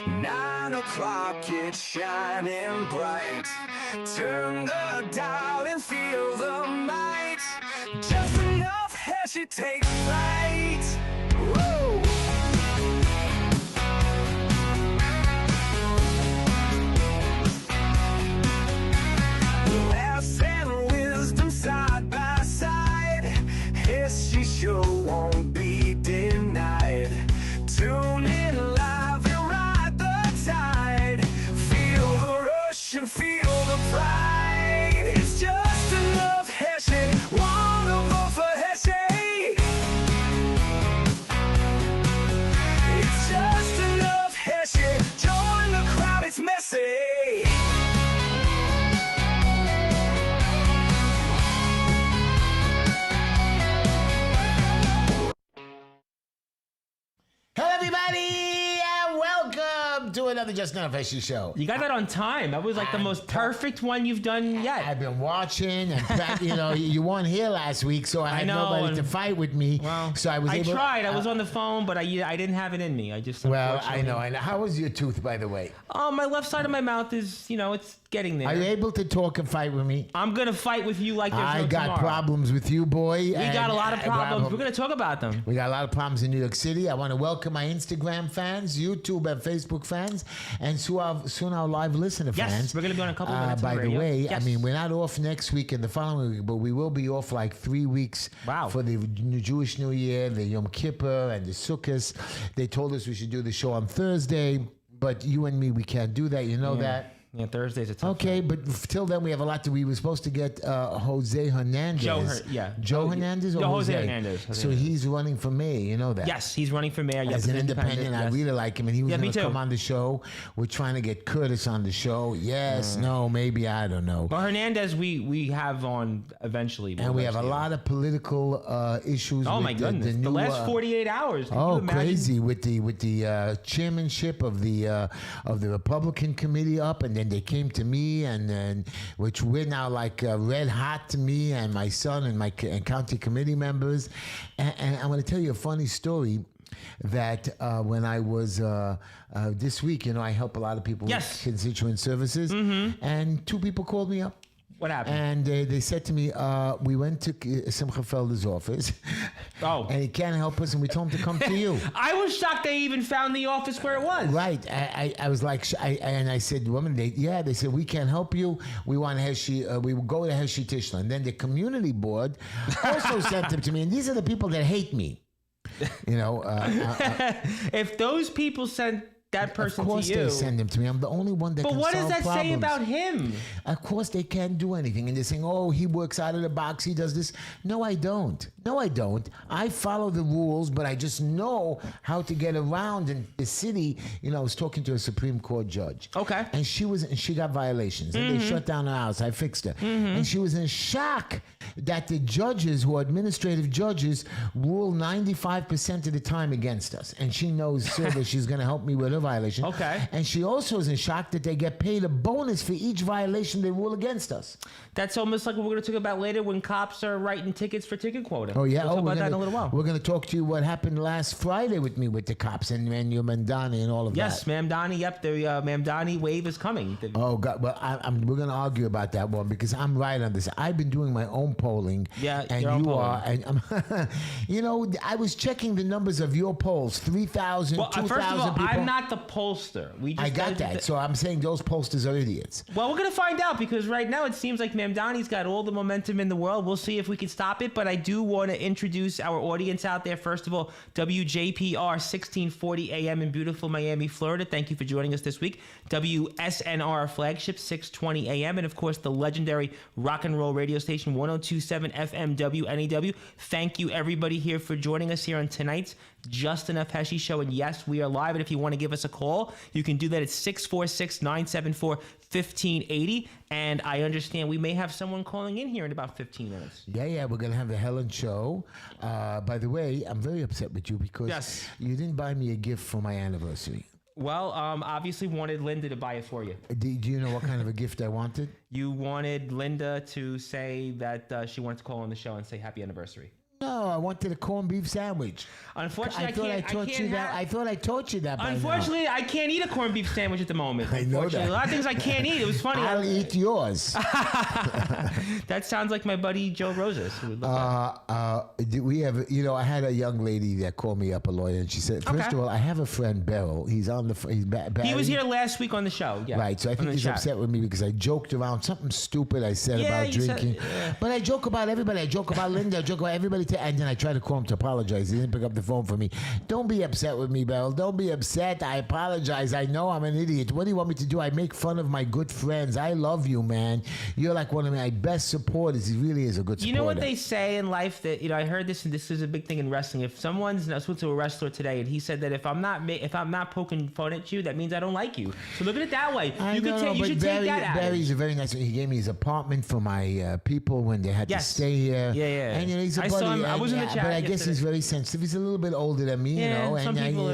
9 o'clock, it's shining bright. Turn the dial and feel the might. Just enough Heshy takes flight. Woo! Laughs and wisdom side by side. Heshy show won't be denied. Tune in live and ride the tide. Feel the rush and feel the pride. It's just enough Heshy. Wanna vote for Heshy? It's just enough Heshy. Join the crowd, it's messy. Hello, everybody, and welcome to another Just Enough Heshy show. You got that on time. That was like the most perfect one you've done yet. I've been watching, and you weren't here last week, so I had nobody to fight with me. Well, so I was able. I tried. I was on the phone, but I didn't have it in me. I just Well, I know. How was your tooth, by the way? My left side of my mouth is, it's getting there. Are you able to talk and fight with me? I'm gonna fight with you like there's I no got tomorrow. problems with you, boy. We got a lot of problems. We're gonna talk about them. We got a lot of problems in New York City. I want to welcome my Instagram fans, YouTube and Facebook fans, and soon our live listener fans. Yes, we're gonna be on a couple of minutes. By on the radio. way, Yes. I mean, we're not off next week and the following week, but we will be off like 3 weeks for the Jewish New Year, the Yom Kippur, and the Sukkot. They told us we should do the show on Thursday, but you and me, we can't do that. You know that. Yeah, Thursday's a tough Okay, day. but till then we have a lot to. We were supposed to get Jose Hernandez. Joe Hernandez or Jose Hernandez. So he's running for mayor. You know that. Yes, he's running for mayor. As an independent, I really like him, and he was going to come on the show. We're trying to get Curtis on the show. Yes, no, maybe, I don't know. But Hernandez, we have on eventually. And we have a lot of political issues. Oh with my goodness! The last 48 hours. Crazy with the chairmanship of the Republican committee up, and then they came to me, and which we're now like red hot to me and my son and my county committee members. And I'm going to tell you a funny story. That when I was this week, I help a lot of people with constituent services, and 2 people called me up. What happened? And they said to me, we went to Simcha Felder's office. Oh. And he can't help us, and we told him to come to you. I was shocked they even found the office where it was. Right. I was like, and I said, woman, they said, we can't help you. We want Heshy, we will go to Heshy Tishla. And then the community board also sent them to me. And these are the people that hate me. If those people sent that person to you. Of course they send them to me. I'm the only one that can solve problems. But what does that say about him? Of course they can't do anything. And they're saying, oh, he works out of the box. He does this. No, I don't. I follow the rules, but I just know how to get around. And the city, I was talking to a Supreme Court judge. Okay. And she got violations. And they shut down her house. I fixed her. And she was in shock that the judges, who are administrative judges, rule 95% of the time against us. And she knows, sir, that she's going to help me with her violation. Okay. And she also is in shock that they get paid a bonus for each violation they rule against us. That's almost like what we're going to talk about later when cops are writing tickets for ticket quota. Oh, yeah. We'll talk about that in a little while. We're going to talk to you what happened last Friday with me with the cops and your Mamdani and all of that. Yes, Mamdani. Yep, the Mamdani wave is coming. Oh, God. Well, we're going to argue about that one because I'm right on this. I've been doing my own polling. Yeah, and your own you polling. are. And I was checking the numbers of your polls, 3,000, 2,000 first of all, people. I'm not the pollster. I got that. So I'm saying those pollsters are idiots. Well, we're going to find out because right now it seems like Mamdani's got all the momentum in the world. We'll see if we can stop it. But I do want to introduce our audience out there. First of all, WJPR 1640 AM in beautiful Miami, Florida. Thank you for joining us this week. WSNR flagship 620 AM. And of course, the legendary rock and roll radio station 1027 FM WNEW. Thank you everybody here for joining us here on tonight's Just Enough Heshy show. And yes, we are live. And if you want to give us a call, you can do that at 646-974-1580. And I understand we may have someone calling in here in about 15 minutes. Yeah, we're going to have the Helen show. By the way, I'm very upset with you because you didn't buy me a gift for my anniversary. Well, obviously wanted Linda to buy it for you. Do you know what kind of a gift I wanted? You wanted Linda to say that she wanted to call on the show and say happy anniversary. No, I wanted a corned beef sandwich. Unfortunately, I thought I can't. taught you that. I thought I taught you that. Unfortunately, I can't eat a corned beef sandwich at the moment. I know Unfortunately, that. a lot of things I can't eat. It was funny. I'll eat yours. That sounds like my buddy Joe Rosas. Who would love that. We have, I had a young lady that called me up, a lawyer, and she said, first of all, I have a friend, Beryl. He's on the, He was here last week on the show. Yeah. Right, so I think he's upset with me because I joked around something stupid I said about drinking. But I joke about everybody. I joke about Linda. I joke about everybody. And then I try to call him to apologize. He didn't pick up the phone for me. Don't be upset with me, Beryl. Don't be upset. I apologize. I know I'm an idiot. What do you want me to do? I make fun of my good friends. I love you, man. You're like one of my best supporters. He really is a good supporter. You know what they say in life that, I heard this, and this is a big thing in wrestling. If someone's, I spoke to a wrestler today, and he said that if I'm not poking fun at you, that means I don't like you. So look at it that way. You should take that out. Barry's a very nice. He gave me his apartment for my people when they had to stay here. Yeah. And he's a buddy. Saw him. I was in the chat. But I guess he's very sensitive. He's a little bit older than me, and some people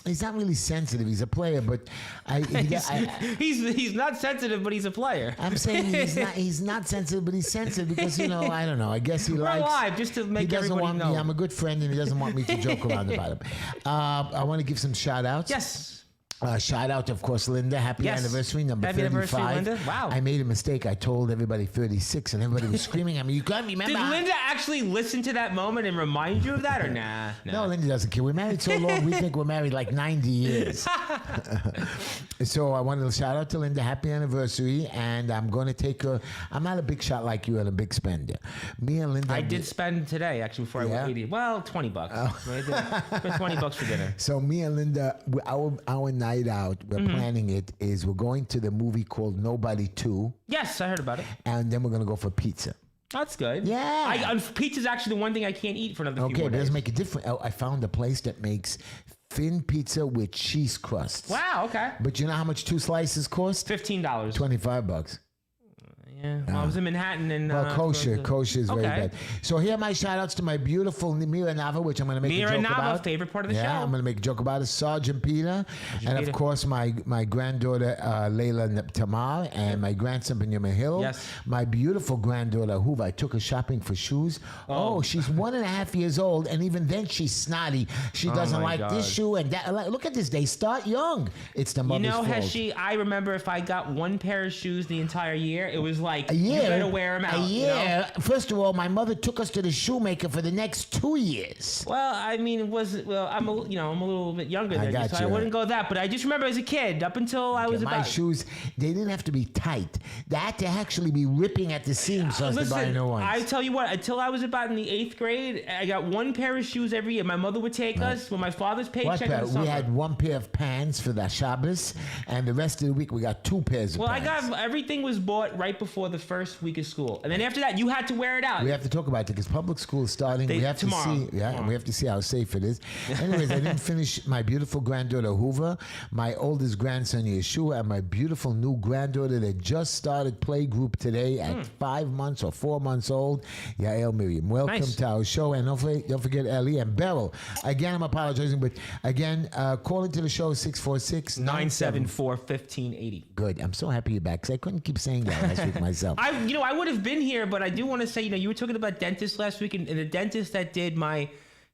he's not really sensitive. He's a player, but he's not sensitive, but he's a player. I'm saying he's not sensitive, but he's sensitive because I don't know. I guess he likes. We're live just to make everybody want know. Me. I'm a good friend, and he doesn't want me to joke around about him. I want to give some shout outs. Yes. Shout out, of course, Linda. Happy anniversary, number Happy 35. Anniversary, Linda. Wow. I made a mistake. I told everybody 36, and everybody was screaming at me. You can't remember. Did Linda actually listen to that moment and remind you of that, or nah? No, Linda doesn't care. We're married so long, we think we're married like 90 years. So I wanted to shout out to Linda. Happy anniversary, and I'm going to take her. I'm not a big shot like you and a big spender. Me and Linda. I did spend today, actually, before I went 80. Well, $20. Spent $20 for dinner. So me and Linda, our night out, we're planning it, is we're going to the movie called Nobody 2. Yes, I heard about it. And then we're going to go for pizza. That's good. Yeah. Pizza's actually the one thing I can't eat for another few more days. Okay, it doesn't make a difference. I found a place that makes thin pizza with cheese crusts. Wow, okay. But you know how much 2 slices cost? $15. $25. Yeah, well, I was in Manhattan and... kosher is very bad. So here are my shout-outs to my beautiful Mira Nava, which I'm going to make a joke about. Mira Nava, favorite part of the show. Yeah, I'm going to make a joke about it. Sergeant Peter. And, of course, my granddaughter, Layla Tamar, and my grandson, Benjamin Hill. Yes. My beautiful granddaughter, Hoover. I took her shopping for shoes. Oh, she's 1.5 years old, and even then she's snotty. She doesn't like this shoe and that. Look at this. They start young. It's the mother's fault. Heshy, I remember if I got one pair of shoes the entire year, it was like, a year, you better wear them out. A year. First of all, my mother took us to the shoemaker for the next 2 years. Well, I mean, I'm a little bit younger than you, so I wouldn't go that. But I just remember as a kid, up until I was my shoes, they didn't have to be tight. They had to actually be ripping at the seams so to buy new ones. I tell you what, until I was about in the 8th grade, I got one pair of shoes every year. My mother would take us when my father's paycheck in the summer. We had one pair of pants for the Shabbos, and the rest of the week we got 2 pairs of pants. Everything was bought right before the first week of school, and then after that, you had to wear it out. We have to talk about it because public school is starting. We have to see, and we have to see how safe it is. Anyways, I didn't finish my beautiful granddaughter Hoover, my oldest grandson Yeshua, and my beautiful new granddaughter that just started playgroup today at 5 months or 4 months old, Yael Miriam. Welcome to our show, and don't forget Ellie and Beryl. Again, I'm apologizing, but again, call into the show 646-974-1580. Good. I'm so happy you're back because I couldn't keep saying that last week myself. I would have been here, but I do want to say, you were talking about dentists last week, and the dentist that did my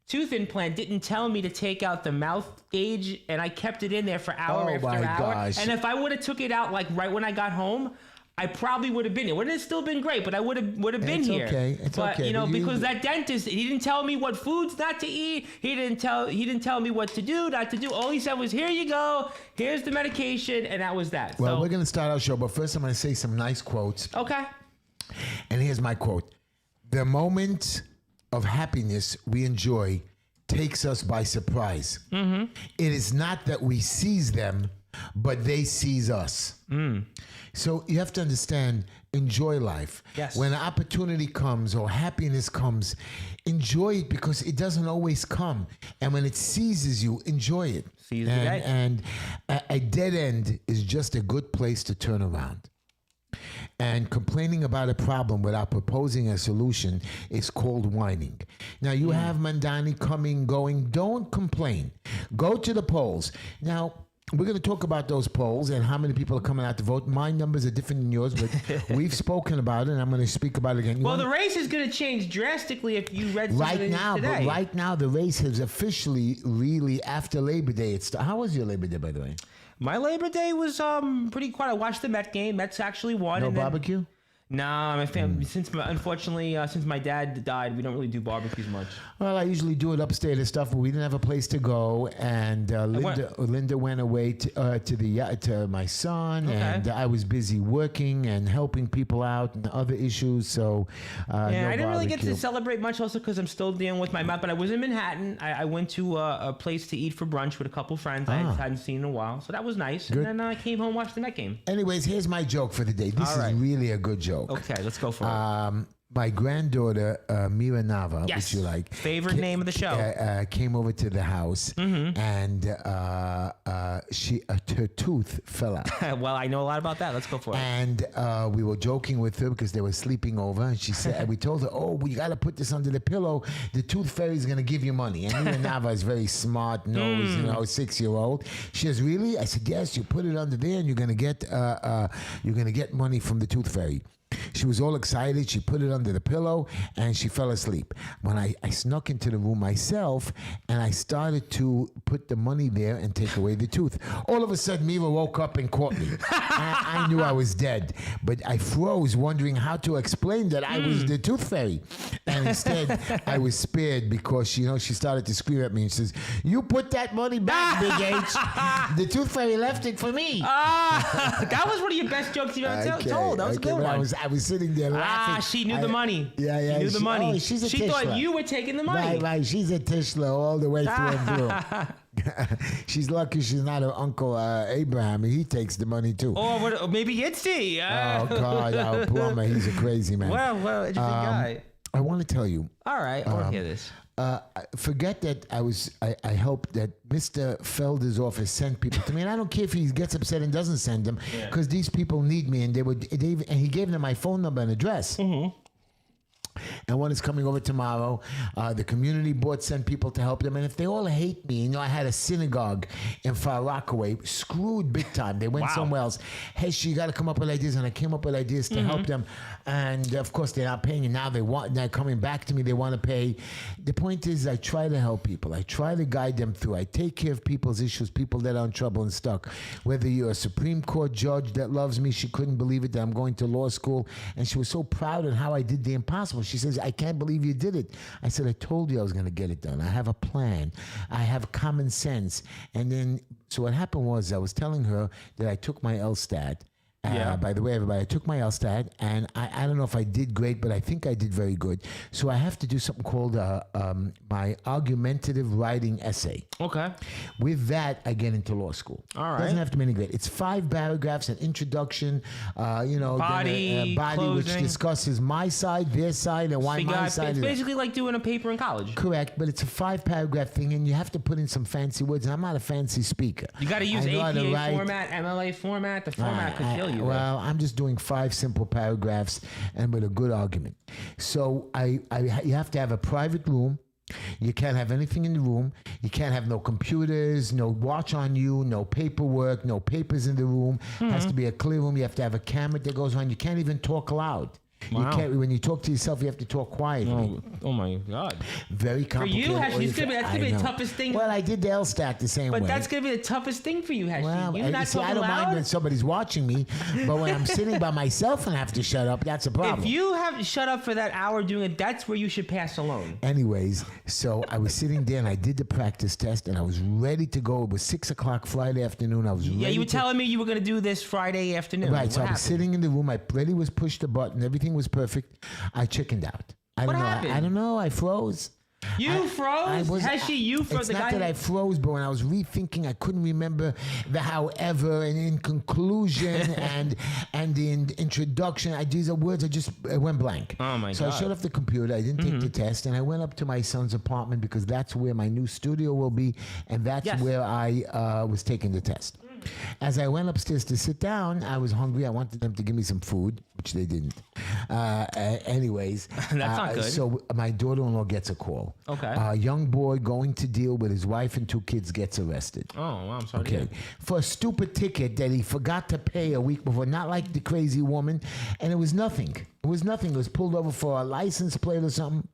tooth implant didn't tell me to take out the mouth gauge, and I kept it in there for hour after hour. Gosh. And if I would have took it out like right when I got home, I probably would have been here. Wouldn't have still been great, but I would have been here. It's okay. But because that dentist, he didn't tell me what foods not to eat. He didn't tell me what to do, not to do. All he said was, "Here you go. Here's the medication," and that was that. Well, we're gonna start our show, but first I'm gonna say some nice quotes. Okay. And here's my quote: "The moment of happiness we enjoy takes us by surprise. It is not that we seize them, but they seize us." So you have to understand, enjoy life. Yes. When an opportunity comes or happiness comes, enjoy it because it doesn't always come. And when it seizes you, enjoy it. Seize the day. And a dead end is just a good place to turn around. And complaining about a problem without proposing a solution is called whining. Now, you have Mamdani coming, going. Don't complain. Go to the polls. Now, we're going to talk about those polls and how many people are coming out to vote. My numbers are different than yours, but we've spoken about it, and I'm going to speak about it again. Well, the race is going to change drastically if you read some of it today. But right now, the race has officially, really, after Labor Day. How was your Labor Day, by the way? My Labor Day was pretty quiet. I watched the Met game. Mets actually won. No barbecue? Nah, my family. Unfortunately, since my dad died, we don't really do barbecues much. Well, I usually do it upstate and stuff, but we didn't have a place to go, and Linda went away to my son, and I was busy working and helping people out and other issues. So I didn't really get to celebrate much, also because I'm still dealing with my mouth. But I was in Manhattan. I went to a place to eat for brunch with a couple friends I hadn't seen in a while, so that was nice. Good. And then I came home, watched the Met game. Anyways, here's my joke for the day. This is really a good joke. Okay, let's go for it. My granddaughter, Mira Nava, which you like. Favorite name of the show. Came over to the house, and her tooth fell out. Well, I know a lot about that. Let's go for it. And we were joking with her because they were sleeping over, and she said, and we told her, "Oh, we got to put this under the pillow. The tooth fairy is going to give you money." And Mira Nava is very smart, knows, 6-year-old. She says, "Really?" I said, "Yes. You put it under there, and you're going to get money from the tooth fairy." She was all excited. She put it under the pillow and she fell asleep. When I snuck into the room myself and I started to put the money there and take away the tooth. All of a sudden, Mira woke up and caught me. I knew I was dead, but I froze, wondering how to explain that I was the tooth fairy. And instead, I was spared because she started to scream at me and says, "You put that money back, Big H. The tooth fairy left it for me." That was one of your best jokes you've ever told. That was a good one. I was sitting there laughing. She knew the money. Yeah. She knew the money. Oh, she's a she Tishler. thought you were taking the money. Right. She's a Tishler all the way through and through. She's lucky she's not her Uncle Abraham. He takes the money too. Or maybe Itzy. Oh, God. Our plumber, he's a crazy man. Well, interesting guy. I want to tell you. All right. I want to hear this. Forget that I hope that Mr. Felder's office sent people to me, and I don't care if he gets upset and doesn't send them, because these people need me, and and he gave them my phone number and address. And one is coming over tomorrow. The community board sent people to help them. And if they all hate me, I had a synagogue in Far Rockaway, screwed big time. They went somewhere else. Heshy, you got to come up with ideas. And I came up with ideas to help them. And of course, they're not paying. And now they're coming back to me. They want to pay. The point is, I try to help people. I try to guide them through. I take care of people's issues, people that are in trouble and stuck. Whether you're a Supreme Court judge that loves me, she couldn't believe it that I'm going to law school. And she was so proud of how I did the impossible. She says, "I can't believe you did it." I said, "I told you I was going to get it done. I have a plan. I have common sense." And then, so what happened was I was telling her that I took my LSTAT. By the way, everybody, I took my LSTAT, and I don't know if I did great, but I think I did very good. So I have to do something called my argumentative writing essay. Okay. With that, I get into law school. All right. Doesn't have to be any great. It's 5 paragraphs, an introduction, body, which discusses my side, their side, and why my side. It's basically like doing a paper in college. Correct, but it's a 5-paragraph thing, and you have to put in some fancy words, and I'm not a fancy speaker. You got to use APA format, MLA format. The format could kill you. Well, I'm just doing 5 simple paragraphs and with a good argument. So you have to have a private room. You can't have anything in the room. You can't have no computers, no watch on you, no paperwork, no papers in the room. It has to be a clear room. You have to have a camera that goes on. You can't even talk loud. Wow. You can't, when you talk to yourself, you have to talk quietly. Oh my God. Very complicated. For you, Heshy, that's gonna be the toughest thing. Well, I did the LSTAT the same way. But that's gonna be the toughest thing for you, Heshy. Well, You're not talking I don't loud? mind when somebody's watching me, but when I'm sitting by myself and have to shut up, that's a problem. If you have to shut up for that hour doing it, that's where you should pass alone. Anyways, so I was sitting there and I did the practice test and I was ready to go. It was 6:00 Friday afternoon. I was ready. Yeah, you were telling me you were gonna do this Friday afternoon. Right. So I was sitting in the room. I ready was pushed the button. Everything was perfect. I chickened out. What happened? I don't know. I froze. You froze? Heshy, you froze. It's not that I froze, but when I was rethinking, I couldn't remember the however and in conclusion and the introduction. These are words I went blank. Oh my God. So I shut off the computer. I didn't take the test, and I went up to my son's apartment because that's where my new studio will be, and that's where I was taking the test. As I went upstairs to sit down, I was hungry. I wanted them to give me some food, which they didn't. Anyways, That's not good. So my daughter-in-law gets a call. Okay. A young boy going to deal with his wife and 2 kids gets arrested. Oh, well, I'm sorry. Okay, for a stupid ticket that he forgot to pay a week before, not like the crazy woman, and it was nothing. It was nothing. It was pulled over for a license plate or something.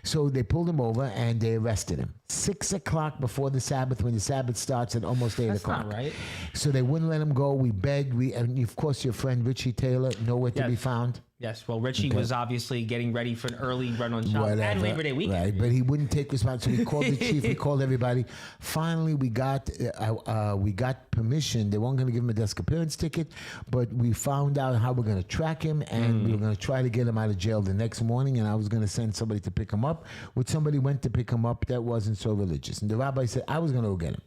So they pulled him over and they arrested him. 6 o'clock before the Sabbath, when the Sabbath starts at almost 8 That's o'clock. not right. So they wouldn't let him go. We begged. And of course, your friend Richie Taylor, nowhere to be Yes. found. Yes, well, Richie was obviously getting ready for an early run on shop and Labor Day weekend. Right, but he wouldn't take responsibility. We called the chief, we called everybody. Finally, we got permission. They weren't going to give him a desk appearance ticket, but we found out how we're going to track him, and we were going to try to get him out of jail the next morning, and I was going to send somebody to pick him up. Which somebody went to pick him up that wasn't so religious. And the rabbi said, I was going to go get him.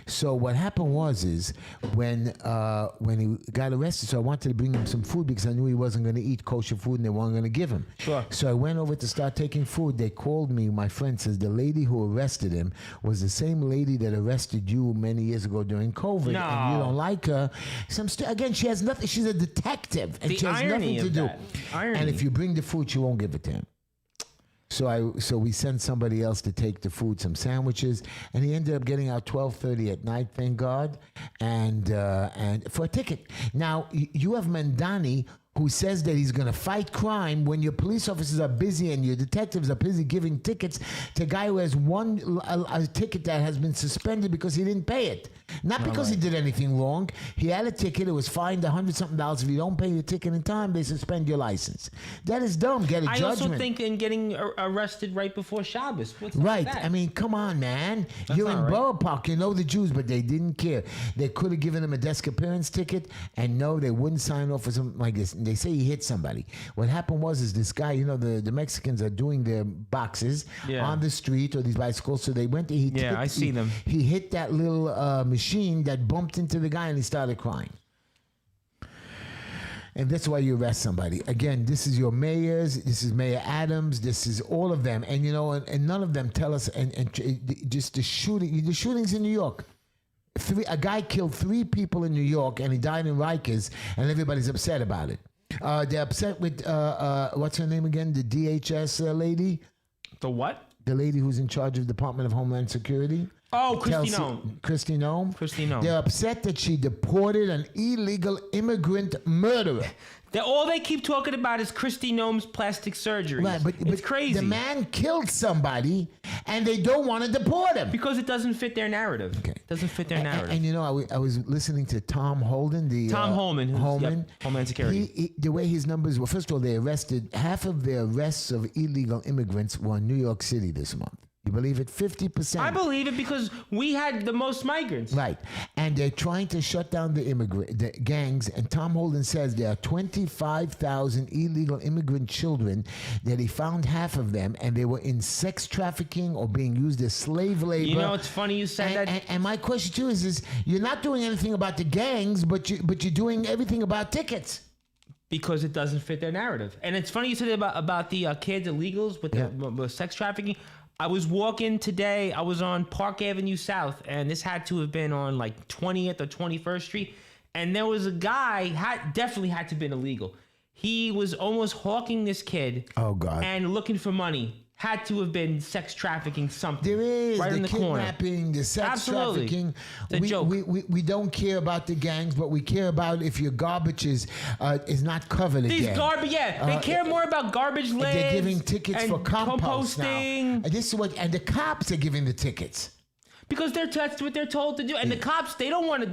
So what happened is when he got arrested, so I wanted to bring him some food because I knew he wasn't going to eat kosher food and they weren't going to give him. Sure. So I went over to start taking food. They called me. My friend says the lady who arrested him was the same lady that arrested you many years ago during COVID. No. And you don't like her. Again, she has nothing. She's a detective and The she has irony nothing to of do. that. Irony. And if you bring the food, she won't give it to him. So we sent somebody else to take the food, some sandwiches, and he ended up getting out 12:30 at night, thank God, and for a ticket. Now you have Mamdani, who says that he's going to fight crime when your police officers are busy and your detectives are busy giving tickets to a guy who has a ticket that has been suspended because he didn't pay it. Not because he did anything wrong. He had a ticket. It was fined $100-something. If you don't pay the ticket in time, they suspend your license. That is dumb. Get a judgment. I also think in getting arrested right before Shabbos. What's up Right. with that? I mean, come on, man. You're in not right. Borough Park. You know the Jews, but they didn't care. They could have given him a desk appearance ticket, and no, they wouldn't sign off for something like this. And they say he hit somebody. What happened is this guy, the Mexicans are doing their boxes on the street or these bicycles, so they went to, I see them. He hit that little machine that bumped into the guy, and he started crying. And that's why you arrest somebody. Again, this is your mayors, this is Mayor Adams, this is all of them. And and none of them tell us, and just the shootings in New York. A guy killed 3 people in New York, and he died in Rikers, and everybody's upset about it. They're upset with, what's her name again? The DHS lady? The what? The lady who's in charge of Department of Homeland Security. Oh, Kristi Noem. Kristi Noem. Kristi Noem. They're upset that she deported an illegal immigrant murderer. All they keep talking about is Kristi Noem's plastic surgery. Right, but it's crazy. The man killed somebody, and they don't want to deport him. Because it doesn't fit their narrative. Okay. It doesn't fit their narrative. And I was listening to Tom Holden, Tom Holman, Holman. Homeland Security. The way his numbers were, first of all, they arrested, half of the arrests of illegal immigrants were in New York City this month. You believe it? 50%. I believe it because we had the most migrants. Right. And they're trying to shut down the gangs. And Tom Holden says there are 25,000 illegal immigrant children that he found half of them, and they were in sex trafficking or being used as slave labor. You know, it's funny you said that. And my question to you is you're not doing anything about the gangs, but you're doing everything about tickets. Because it doesn't fit their narrative. And it's funny you said about the kids illegals with the sex trafficking. I was walking today. I was on Park Avenue South, and this had to have been on like 20th or 21st Street. And there was a guy, definitely had to have been illegal. He was almost hawking this kid. Oh, God. And looking for money. Had to have been sex trafficking something. There is right the in the kidnapping, corner. the sex Absolutely. trafficking. It's a joke. We don't care about the gangs, but we care about if your garbage is not covered These again. garbage, they care more about garbage lids. They're giving tickets for compost now. composting. And the cops are giving the tickets. Because that's what they're told to do, and the cops they don't want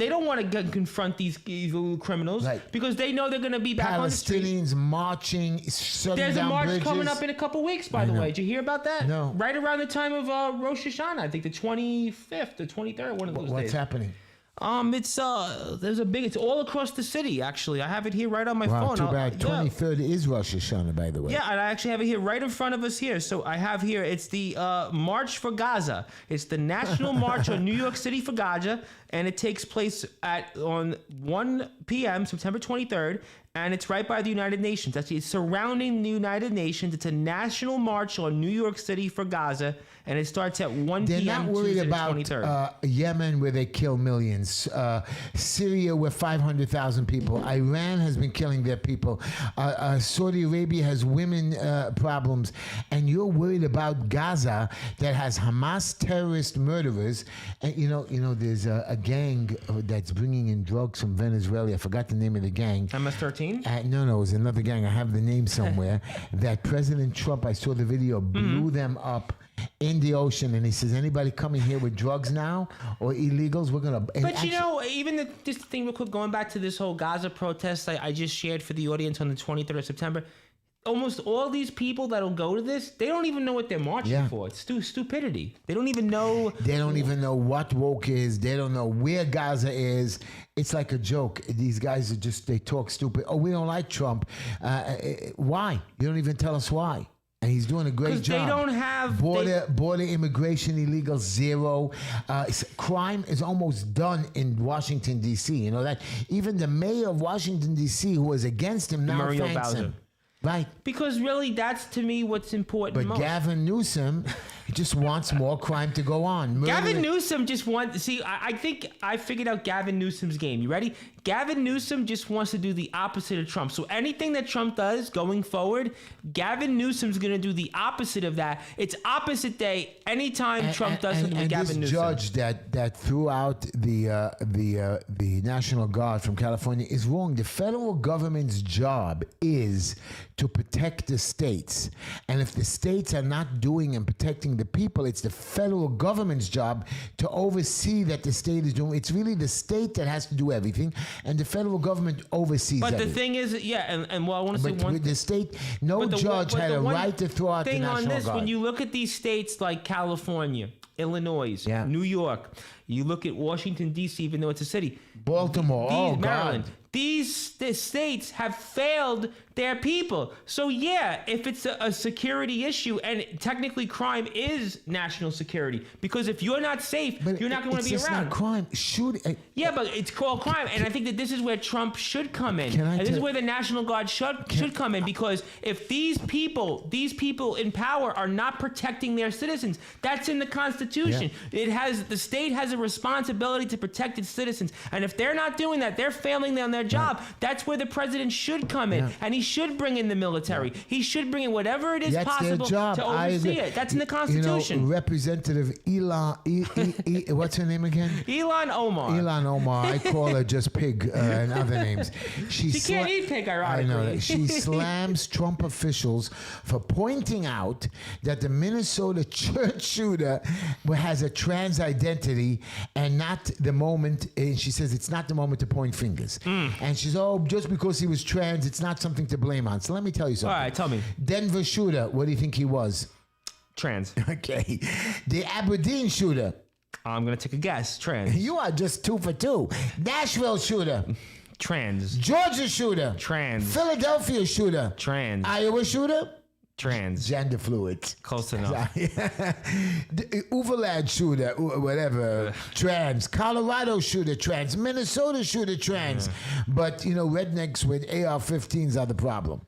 to confront these little criminals, Right. Because they know they're going to be back on the street. Palestinians marching, shutting There's a down march bridges. coming up in a couple weeks, by the know. way. Did you hear about that? No. Right around the time of Rosh Hashanah, I think the 25th, the 23rd, one of those What's days. happening? It's it's all across the city. Actually, I have it here right on my Wow, phone. too bad. 23rd is Rosh Hashanah, by the way. Yeah, and I actually have it here right in front of us here. So I have here, it's the March for Gaza. It's the National March on New York City for Gaza. and it takes place on 1 p.m. September 23rd, and it's right by the United Nations. Actually, it's surrounding the United Nations. It's a national march on New York City for Gaza, and it starts at 1 They're p.m. not worried Tuesday the about 23rd. Yemen, where they kill millions. Syria, where 500,000 people. Iran has been killing their people. Saudi Arabia has women problems. And you're worried about Gaza that has Hamas terrorist murderers. And you know, there's a gang that's bringing in drugs from Venezuela. I forgot the name of the gang. MS-13? No, it was another gang. I have the name somewhere. That President Trump, I saw the video, blew them up in the ocean, and he says, anybody coming here with drugs now or illegals, we're gonna. But even this thing real quick, going back to this whole Gaza protest I just shared for the audience on the 23rd of September, almost all these people that'll go to this, they don't even know what they're marching for. It's stupidity. They don't even know. They don't even know what woke is. They don't know where Gaza is. It's like a joke. These guys they talk stupid. Oh, we don't like Trump. Why? You don't even tell us why. And he's doing a great job. They don't have border immigration illegals, zero. Crime is almost done in Washington D.C. You know that even the mayor of Washington D.C. who was against him now thanks him. Right. Because really, that's to me what's important but most. Gavin Newsom just wants more crime to go on. Gavin Newsom just wants... See, I think I figured out Gavin Newsom's game. You ready? Gavin Newsom just wants to do the opposite of Trump. So anything that Trump does going forward, Gavin Newsom's going to do the opposite of that. It's opposite day anytime Trump does something with Gavin Newsom. And this judge that threw out the National Guard from California is wrong. The federal government's job is to protect the states. And if the states are not doing and protecting the people, it's the federal government's job to oversee that the state is doing. It's really the state that has to do everything, and the federal government oversees everything. But the thing is, and well, I want to say one thing. The state, judge had a right to throw out the National Guard. When you look at these states like California, Illinois, New York, you look at Washington, D.C., even though it's a city. Baltimore, Maryland. God. These states have failed their people. So if it's a security issue, and technically crime is national security, because if you're not safe, you're not going to want to be around. It's not crime. But it's called crime, and I think that this is where Trump should come in. This is where the National Guard should come in, because if these people in power are not protecting their citizens, that's in the Constitution. The state has a responsibility to protect its citizens, and if they're not doing that, they're failing on their job. That's where the president should come in, and he should bring in the military. He should bring in whatever it is possible to oversee it. That's in the Constitution. Representative Elon, what's her name again? Elon Omar. Elon Omar. I call her just Pig and other names. She can't eat pig, ironically. I know that. She slams Trump officials for pointing out that the Minnesota church shooter has a trans identity and not the moment. And she says it's not the moment to point fingers. And she's, just because he was trans, it's not something to blame on. So let me tell you something. All right, tell me. Denver shooter, what do you think he was? Trans. Okay. The Aberdeen shooter. I'm going to take a guess. Trans. You are just 2 for 2. Nashville shooter. Trans. Georgia shooter. Trans. Philadelphia shooter. Trans. Iowa shooter. Trans. Gender fluid. Close enough. Uvalad shooter, whatever. Trans. Colorado shooter, trans. Minnesota shooter, trans. But, rednecks with AR-15s are the problem.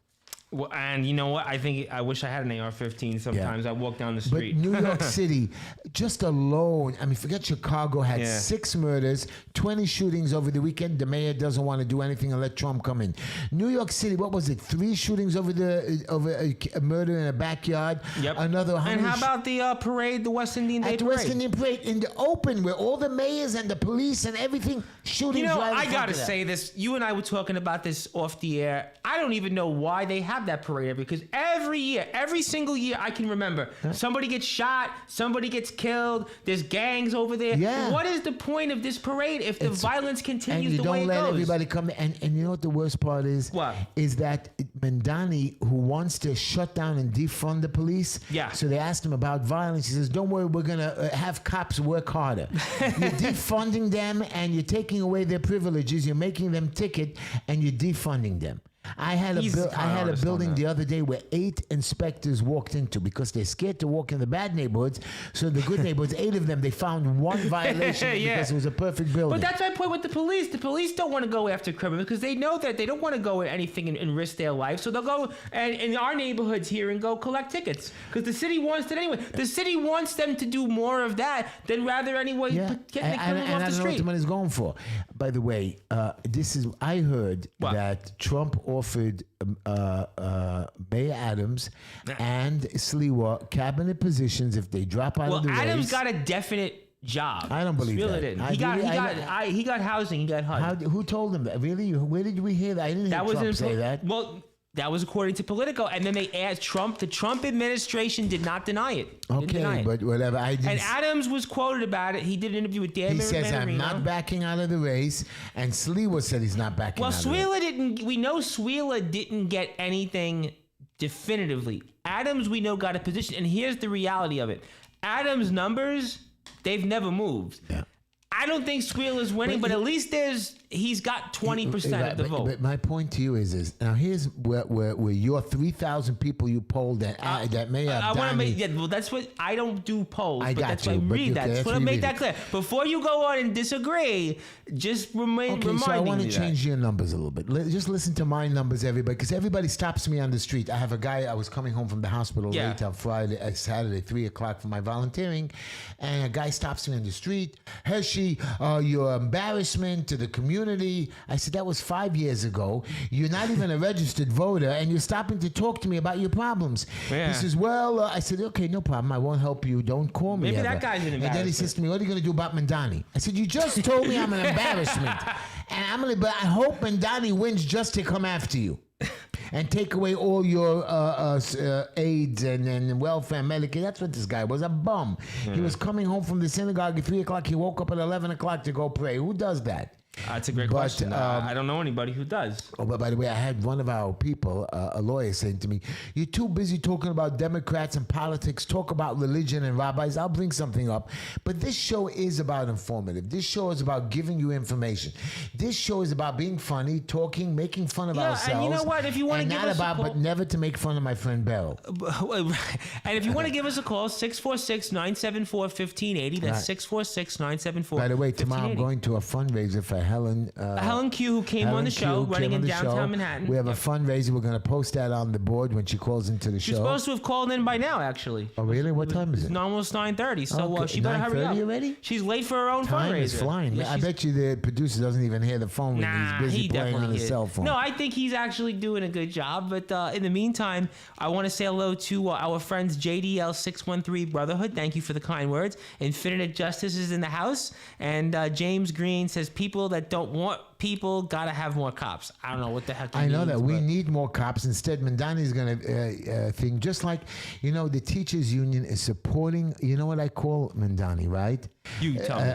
Well, and you know what? I wish I had an AR-15 sometimes. I walk down the street. But New York City, just alone, forget Chicago, had 6 murders, 20 shootings over the weekend. The mayor doesn't want to do anything and let Trump come in. New York City, what was it? 3 shootings over a murder in a backyard. Yep. Another 100. And how about the parade, the West Indian Day Parade? At the West Indian Parade, in the open, where all the mayors and the police and everything shooting. I gotta say this. You and I were talking about this off the air. I don't even know why they have that parade, because every single year I can remember, somebody gets shot, somebody gets killed, there's gangs over there. What is the point of this parade if the violence continues the way it goes? And you don't let everybody come in. And you know what the worst part is? What? Is that Mamdani, who wants to shut down and defund the police. So they asked him about violence. He says, don't worry, we're going to have cops work harder. You're defunding them and you're taking away their privileges. You're making them ticket and you're defunding them. I had He's the I con had a artist on building that. the other day where 8 inspectors walked into because they're scared to walk in the bad neighborhoods. So in the good neighborhoods, 8 of them, they found one violation Yeah. because it was a perfect building. But that's my point with the police. The police don't want to go after criminals because they know that they don't want to go at anything and risk their life. So they'll go and in our neighborhoods here and go collect tickets because the city wants it anyway. The city wants them to do more of that than rather anyway yeah, getting the criminals and off I the don't know what street. the money's going for. By the way, I heard What? that Trump offered Mayor Adams and Sliwa cabinet positions if they drop out Well, of the Adams race. got a definite job. I don't believe Really that. didn't. I He got really- he got housing. He got HUD. Who told him that? Really? Where did we hear that? I didn't hear That was Trump say that. Well, that was according to Politico, and then they asked Trump. The Trump administration did not deny it. Didn't deny Okay, it. but whatever. I didn't. And Adams was quoted about it. He did an interview with Dan He says, I'm Marino. not backing out of the race. And Sliwa said he's not backing Well, out of the race. Swela didn't. We know Swela didn't get anything definitively. Adams, we know, got a position, and here's the reality of it: Adams' numbers, they've never moved. Yeah. I don't think Swela's winning, but at least he's got 20% of the vote. But my point to you is now here's where your 3,000 people you polled that may have I want to make Donnie- well. That's what I don't do polls. I but got that's you, why I but read you- that. okay, Just that's want to what make you that clear before you go on and disagree. Just Okay, so I reminding want to me change your numbers a little bit. Just listen to my numbers, everybody, because everybody stops me on the street. I have a guy. I was coming home from the hospital Yeah. late on Saturday, 3:00 for my volunteering, and a guy stops me on the street. Heshy, your embarrassment to the community. I said that was 5 years ago. You're not even a registered voter, and you're stopping to talk to me about your problems. Yeah. He says, "Well," I said, "Okay, no problem. I won't help you. Don't call me." Maybe ever." that guy's an And then he embarrassment. says to me, "What are you going to do about Mamdani?" I said, "You just told me I'm an embarrassment, and but I hope Mamdani wins just to come after you." And take away all your aids and welfare, Medicare. That's what this guy was, a bum. He was coming home from the synagogue at 3:00. He woke up at 11:00 to go pray. Who does that? That's a great But, question. I don't know anybody who does. Oh, but by the way, I had one of our people, a lawyer, saying to me, "You're too busy talking about Democrats and politics. Talk about religion and rabbis." I'll bring something up. But this show is about informative. This show is about giving you information. This show is about being funny, talking, making fun of Yeah, and ourselves. you know what? If you wanna and give not us a about, call- but never to make fun of my friend Beryl. And if you want to give us a call, 646-974-1580. That's 646-974-1580. By the way, tomorrow I'm going to a fundraiser for Helen. Helen Q, who came on the show, Q, running came in on the downtown show. Manhattan. We have a fundraiser. We're going to post that on the board when she calls into the She's show. supposed to have called in by now, actually. Oh, really? What time is it? It's almost 9:30, so Okay, she better hurry up. 9:30 already? She's late for her own Time fundraiser. is flying. Yeah, I she's- bet you the producer doesn't even hear the phone when Nah, he's busy he playing definitely on his is. cell phone. No, I think he's actually doing a good job. But in the meantime, I want to say hello to our friends JDL613 Brotherhood. Thank you for the kind words. Infinite Justice is in the house. And James Green says people that don't want people gotta have more cops. I don't know what the heck he I know means, that we but- need more cops. Instead, Mamdani is going to think just like, the teachers union is supporting, you know what I call Mamdani, right? You tell me.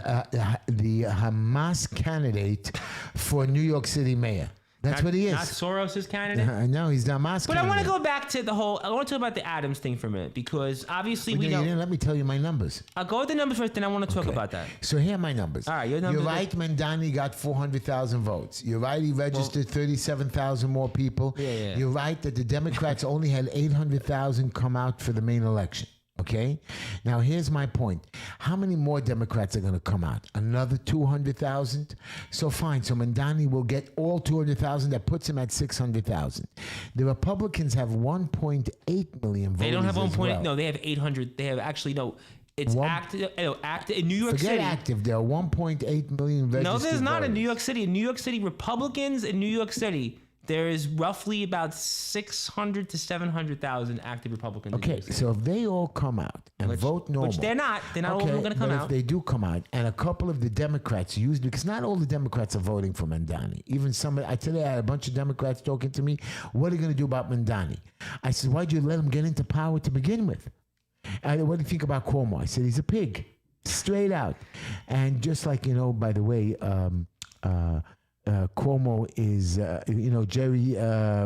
The Hamas candidate for New York City mayor. That's what he is. Not Soros' candidate. I know he's the Hamas But I want to candidate. go back to I want to talk about the Adams thing for a minute because obviously But we you know. didn't let me tell you my numbers. I'll go with the numbers first, then I want to talk Okay. about that. So here are my numbers. All right, your numbers You're are- right, Mamdani got 400,000 votes. You're right, he registered 37,000 more people. Yeah. You're right that the Democrats only had 800,000 come out for the main election. Okay? Now, here's my point. How many more Democrats are going to come out? Another 200,000? So fine. So Mamdani will get all 200,000. That puts him at 600,000. The Republicans have 1.8 million voters. They don't have 1.8. well. No, they have 800. They have actually no. It's One- active. In New York Forget City. active. There are 1.8 million registered No, there's not in New voters. York City. In New York City, Republicans in New York City, there is roughly about 600 to 700,000 active Republicans. in New Okay, York City. so if they all come out and vote normal, Which they're not. They're not all of them going to come but out. if they do come out, and a couple of the Democrats used, because not all the Democrats are voting for Mamdani. Even some, I tell you, I had a bunch of Democrats talking to me. What are you going to do about Mamdani? I said, why'd you let him get into power to begin with? What do you think about Cuomo? I said, he's a pig, straight out. And just like, by the way, Cuomo is, Jerry,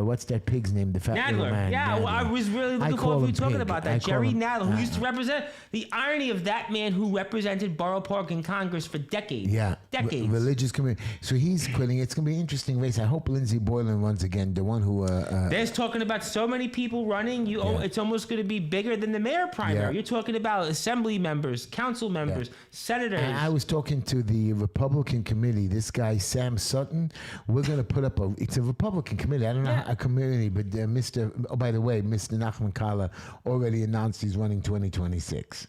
what's that pig's name? The fat little Nadler. man. Yeah, Nadler. well, I was really looking call forward to him you talking Pig. about I that. call Jerry him- Nadler, who used to represent the irony of that man who represented Borough Park in Congress for decades. Yeah, Decades. Religious community. So he's quitting. It's going to be an interesting race. I hope Lindsey Boylan runs again. The one who. There's talking about so many people running. It's almost going to be bigger than the mayor primary. Yeah. You're talking about assembly members, council members, senators. And I was talking to the Republican committee. This guy Sam Sutton. We're going to put up it's a Republican committee. I don't know a committee, but by the way, Mr. Nachman Kala already announced he's running 2026.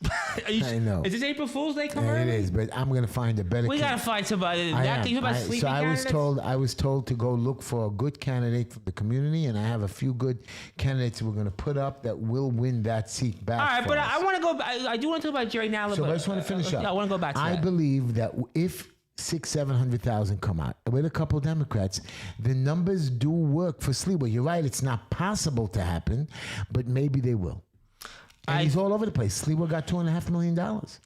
I know. Is this April Fool's Day coming? It is, but I'm going to find a better. We got to find somebody. I am. You about sleeping candidates? I was told to go look for a good candidate from the community, and I have a few good candidates we're going to put up that will win that seat back. All right, for but us. I want to go. I do want to talk about Jerry Nadler. So but I just want to finish up. I want to go back to I that. believe that if 700,000 come out with a couple Democrats, the numbers do work for Sliwa. You're right; it's not possible to happen, but maybe they will. And he's all over the place. Sliwa got $2.5 million.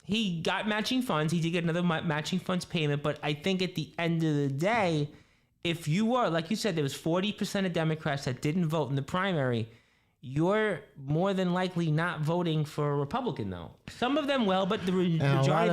He got matching funds. He did get another matching funds payment. But I think at the end of the day, if you were, like you said, there was 40% of Democrats that didn't vote in the primary. You're more than likely not voting for a Republican, though. Some of them will, but the majority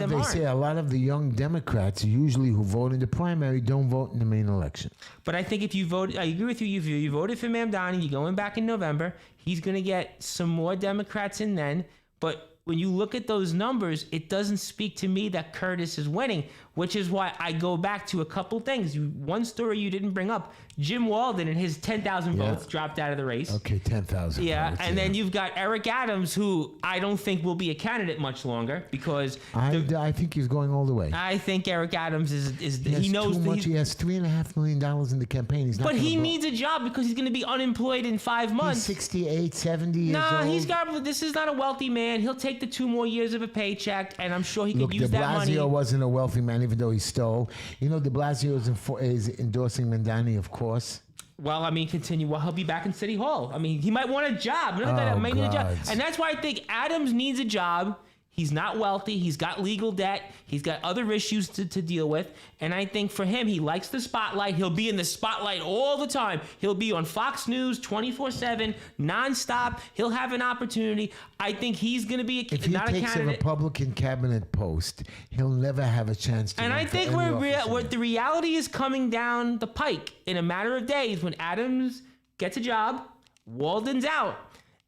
of them aren't. They say a lot of the young Democrats, usually who vote in the primary, don't vote in the main election. But I think if you vote, I agree with you. If you voted for Mamdani, you're going back in November. He's going to get some more Democrats in then. But when you look at those numbers, it doesn't speak to me that Curtis is winning, which is why I go back to a couple things. One story you didn't bring up, Jim Walden and his 10,000 votes dropped out of the race. Okay, 10,000 Yeah, and then you've got Eric Adams, who I don't think will be a candidate much longer because I think he's going all the way. I think Eric Adams is He knows too that much. He has $3.5 million in the campaign. He's not. but he vote. needs a job because he's going to be unemployed in 5 months. He's 68, 70 years old. Nah, this is not a wealthy man. He'll take the 2 more years of a paycheck, and I'm sure he could use de that money. Blasio wasn't a wealthy man, even though he stole. De Blasio is endorsing Mamdani, of course. Well, continue. Well, he'll be back in City Hall. He might want a job. Another guy that might need a job. And that's why I think Adams needs a job. He's not wealthy. He's got legal debt. He's got other issues to deal with. And I think for him, he likes the spotlight. He'll be in the spotlight all the time. He'll be on Fox News 24/7, nonstop. He'll have an opportunity. I think he's going to be if he not a takes candidate. a Republican cabinet post, he'll never have a chance to. And I think where the reality is coming down the pike in a matter of days when Adams gets a job, Walden's out.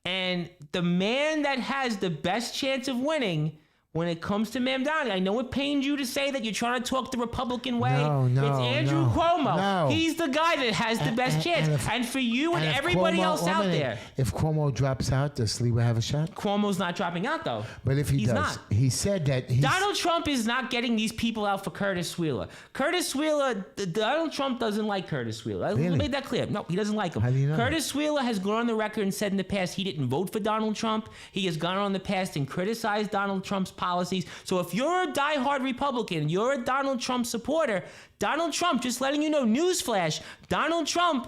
And the man that has the best chance of winning when it comes to Mamdani, I know it pains you to say that you're trying to talk the Republican way. No, it's Andrew Cuomo. No. He's the guy that has the best chance. And for you and if everybody Cuomo- else out there. If Cuomo drops out, does Sliwa have a shot? Cuomo's not dropping out, though. But if he's does, not. He said that Donald Trump is not getting these people out for Curtis Wheeler. Donald Trump doesn't like Curtis Wheeler. I Really? made that clear. No, he doesn't like him. How do you know Curtis Wheeler has gone on the record and said in the past he didn't vote for Donald Trump. He has gone on the past and criticized Donald Trump's policies. So if you're a diehard Republican, you're a Donald Trump supporter, Donald Trump, just letting you know, newsflash, Donald Trump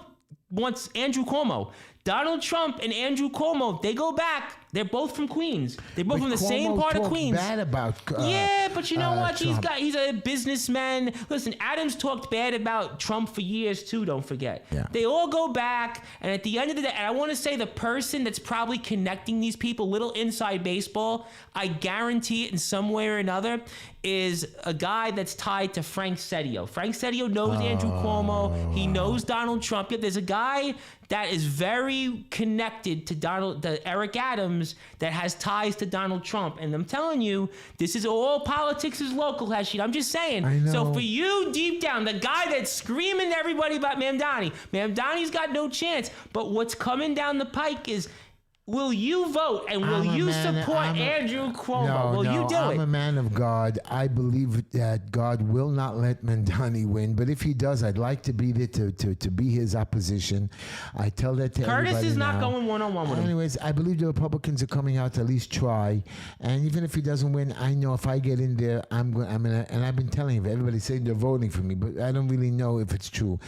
wants Andrew Cuomo. Donald Trump and Andrew Cuomo, they go back. They're both from Queens. They're both from the same part of Queens. Bad about yeah, but you know what? Trump. He's a businessman. Listen, Adams talked bad about Trump for years too. Don't forget. Yeah. They all go back, and at the end of the day, and I want to say the person that's probably connecting these people, little inside baseball, I guarantee it in some way or another, is a guy that's tied to Frank Sedio. Frank Sedio knows Andrew Cuomo. He knows Donald Trump. Yeah, there's a guy that is very connected to Eric Adams that has ties to Donald Trump. And I'm telling you, this is all politics is local, Heshy. I'm just saying. I know. So for you, deep down, the guy that's screaming to everybody about Mamdani's got no chance. But what's coming down the pike is, will you vote and will you support Andrew Cuomo? Will you do it? I'm a man of God. I believe that God will not let Mamdani win. But if he does, I'd like to be there to be his opposition. I tell that to everybody Curtis is not now. going one-on-one with him. Anyways, I believe the Republicans are coming out to at least try. And even if he doesn't win, I know if I get in there, I'm gonna. And I've been telling him, everybody's saying they're voting for me, but I don't really know if it's true.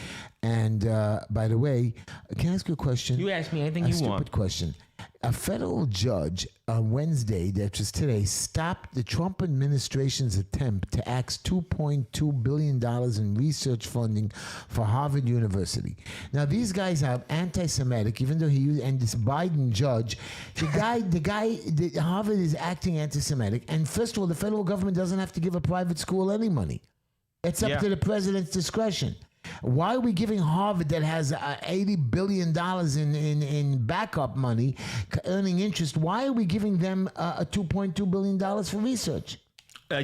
And by the way, can I ask you a question? You ask me anything A you stupid want. question. A federal judge on Wednesday, that was today, stopped the Trump administration's attempt to axe $2.2 billion in research funding for Harvard University. Now, these guys are anti-Semitic, even though and this Biden judge, Harvard is acting anti-Semitic. And first of all, the federal government doesn't have to give a private school any money. It's up to the president's discretion. Why are we giving Harvard, that has $80 billion in backup money, earning interest, why are we giving them a $2.2 billion for research?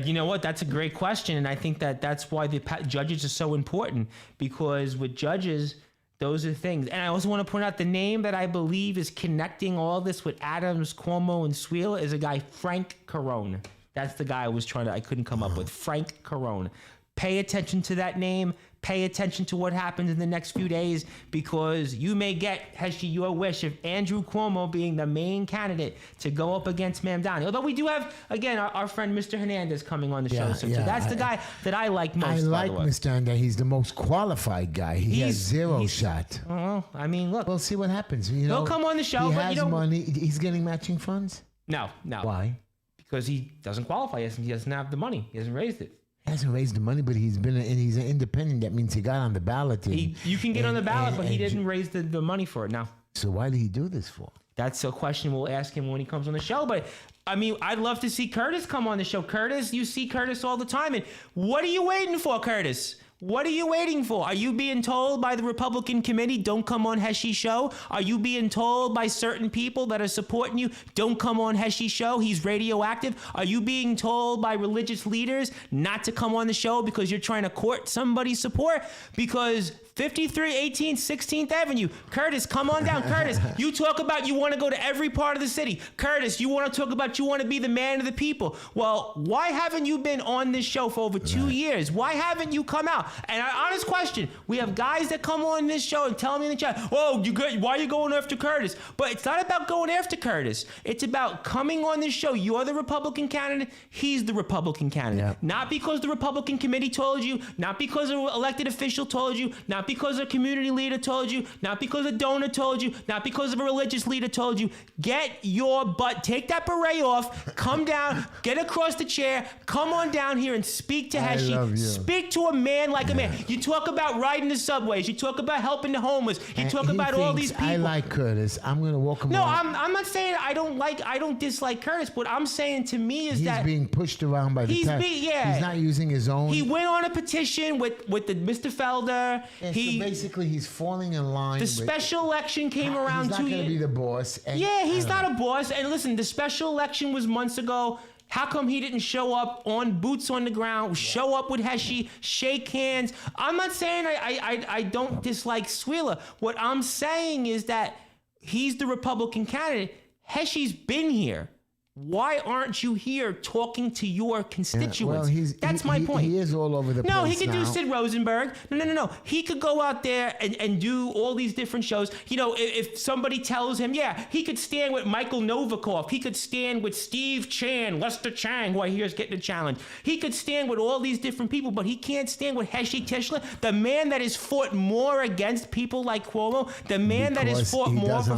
You know what? That's a great question. And I think that's why the judges are so important, because with judges, those are things. And I also want to point out the name that I believe is connecting all this with Adams, Cuomo, and Sweela is a guy, Frank Carone. That's the guy I couldn't come up with. Frank Carone. Pay attention to that name. Pay attention to what happens in the next few days, because you may get, Heshy, your wish of Andrew Cuomo being the main candidate to go up against Mamdani. Although we do have, again, our friend Mr. Hernandez coming on the show. So that's the guy that I like most. I like Mr. Hernandez. He's the most qualified guy. He has zero shot. Well, I mean, look. We'll see what happens. He'll come on the show. He but has money. He's getting matching funds? No. Why? Because he doesn't qualify. He doesn't have the money. He hasn't raised it. He hasn't raised the money, but he's an independent. That means he got on the ballot. You can get on the ballot, but he didn't raise the money for it now. So why did he do this for? That's a question we'll ask him when he comes on the show. But, I mean, I'd love to see Curtis come on the show. Curtis, you see Curtis all the time. And what are you waiting for, Curtis? What are you waiting for? Are you being told by the Republican committee, don't come on Heshy show? Are you being told by certain people that are supporting you, don't come on Heshy show? He's radioactive. Are you being told by religious leaders not to come on the show because you're trying to court somebody's support? Because 5318 16th Avenue. Curtis, come on down. Curtis, you talk about you want to go to every part of the city. Curtis, you want to talk about you want to be the man of the people. Well, why haven't you been on this show for over 2 years? Why haven't you come out? And an honest question, we have guys that come on this show and tell me in the chat, oh, why are you going after Curtis? But it's not about going after Curtis. It's about coming on this show. You're the Republican candidate. He's the Republican candidate. Yeah. Not because the Republican committee told you, not because an elected official told you, not because a community leader told you, not because a donor told you, not because of a religious leader told you. Get your butt, take that beret off, come down, get across the chair, come on down here and speak to Heshy. Speak to a man like a man. You talk about riding the subways. You talk about helping the homeless. You talk about all these people. I like Curtis. I'm going to walk him. No, I'm not saying I don't dislike Curtis. What I'm saying to me is that he's being pushed around by the he's not using his own. He went on a petition with the Mr. Felder. So basically, he's falling in line. The special election came around 2 years. He's not going to be the boss. He's not a boss. And listen, the special election was months ago. How come he didn't show up on boots on the ground, show up with Heshy, shake hands? I'm not saying I don't dislike Sweela. What I'm saying is that he's the Republican candidate. Heshy's been here. Why aren't you here talking to your constituents? That's my point. He is all over the place. No, he could do Sid Rosenberg. No. He could go out there and do all these different shows. You know, if somebody tells him, he could stand with Michael Novikov. He could stand with Steve Chan, Lester Chang, who I hear is getting a challenge. He could stand with all these different people, but he can't stand with Heshy Tischler, the man that has fought more against people like Cuomo, the man that has fought more for...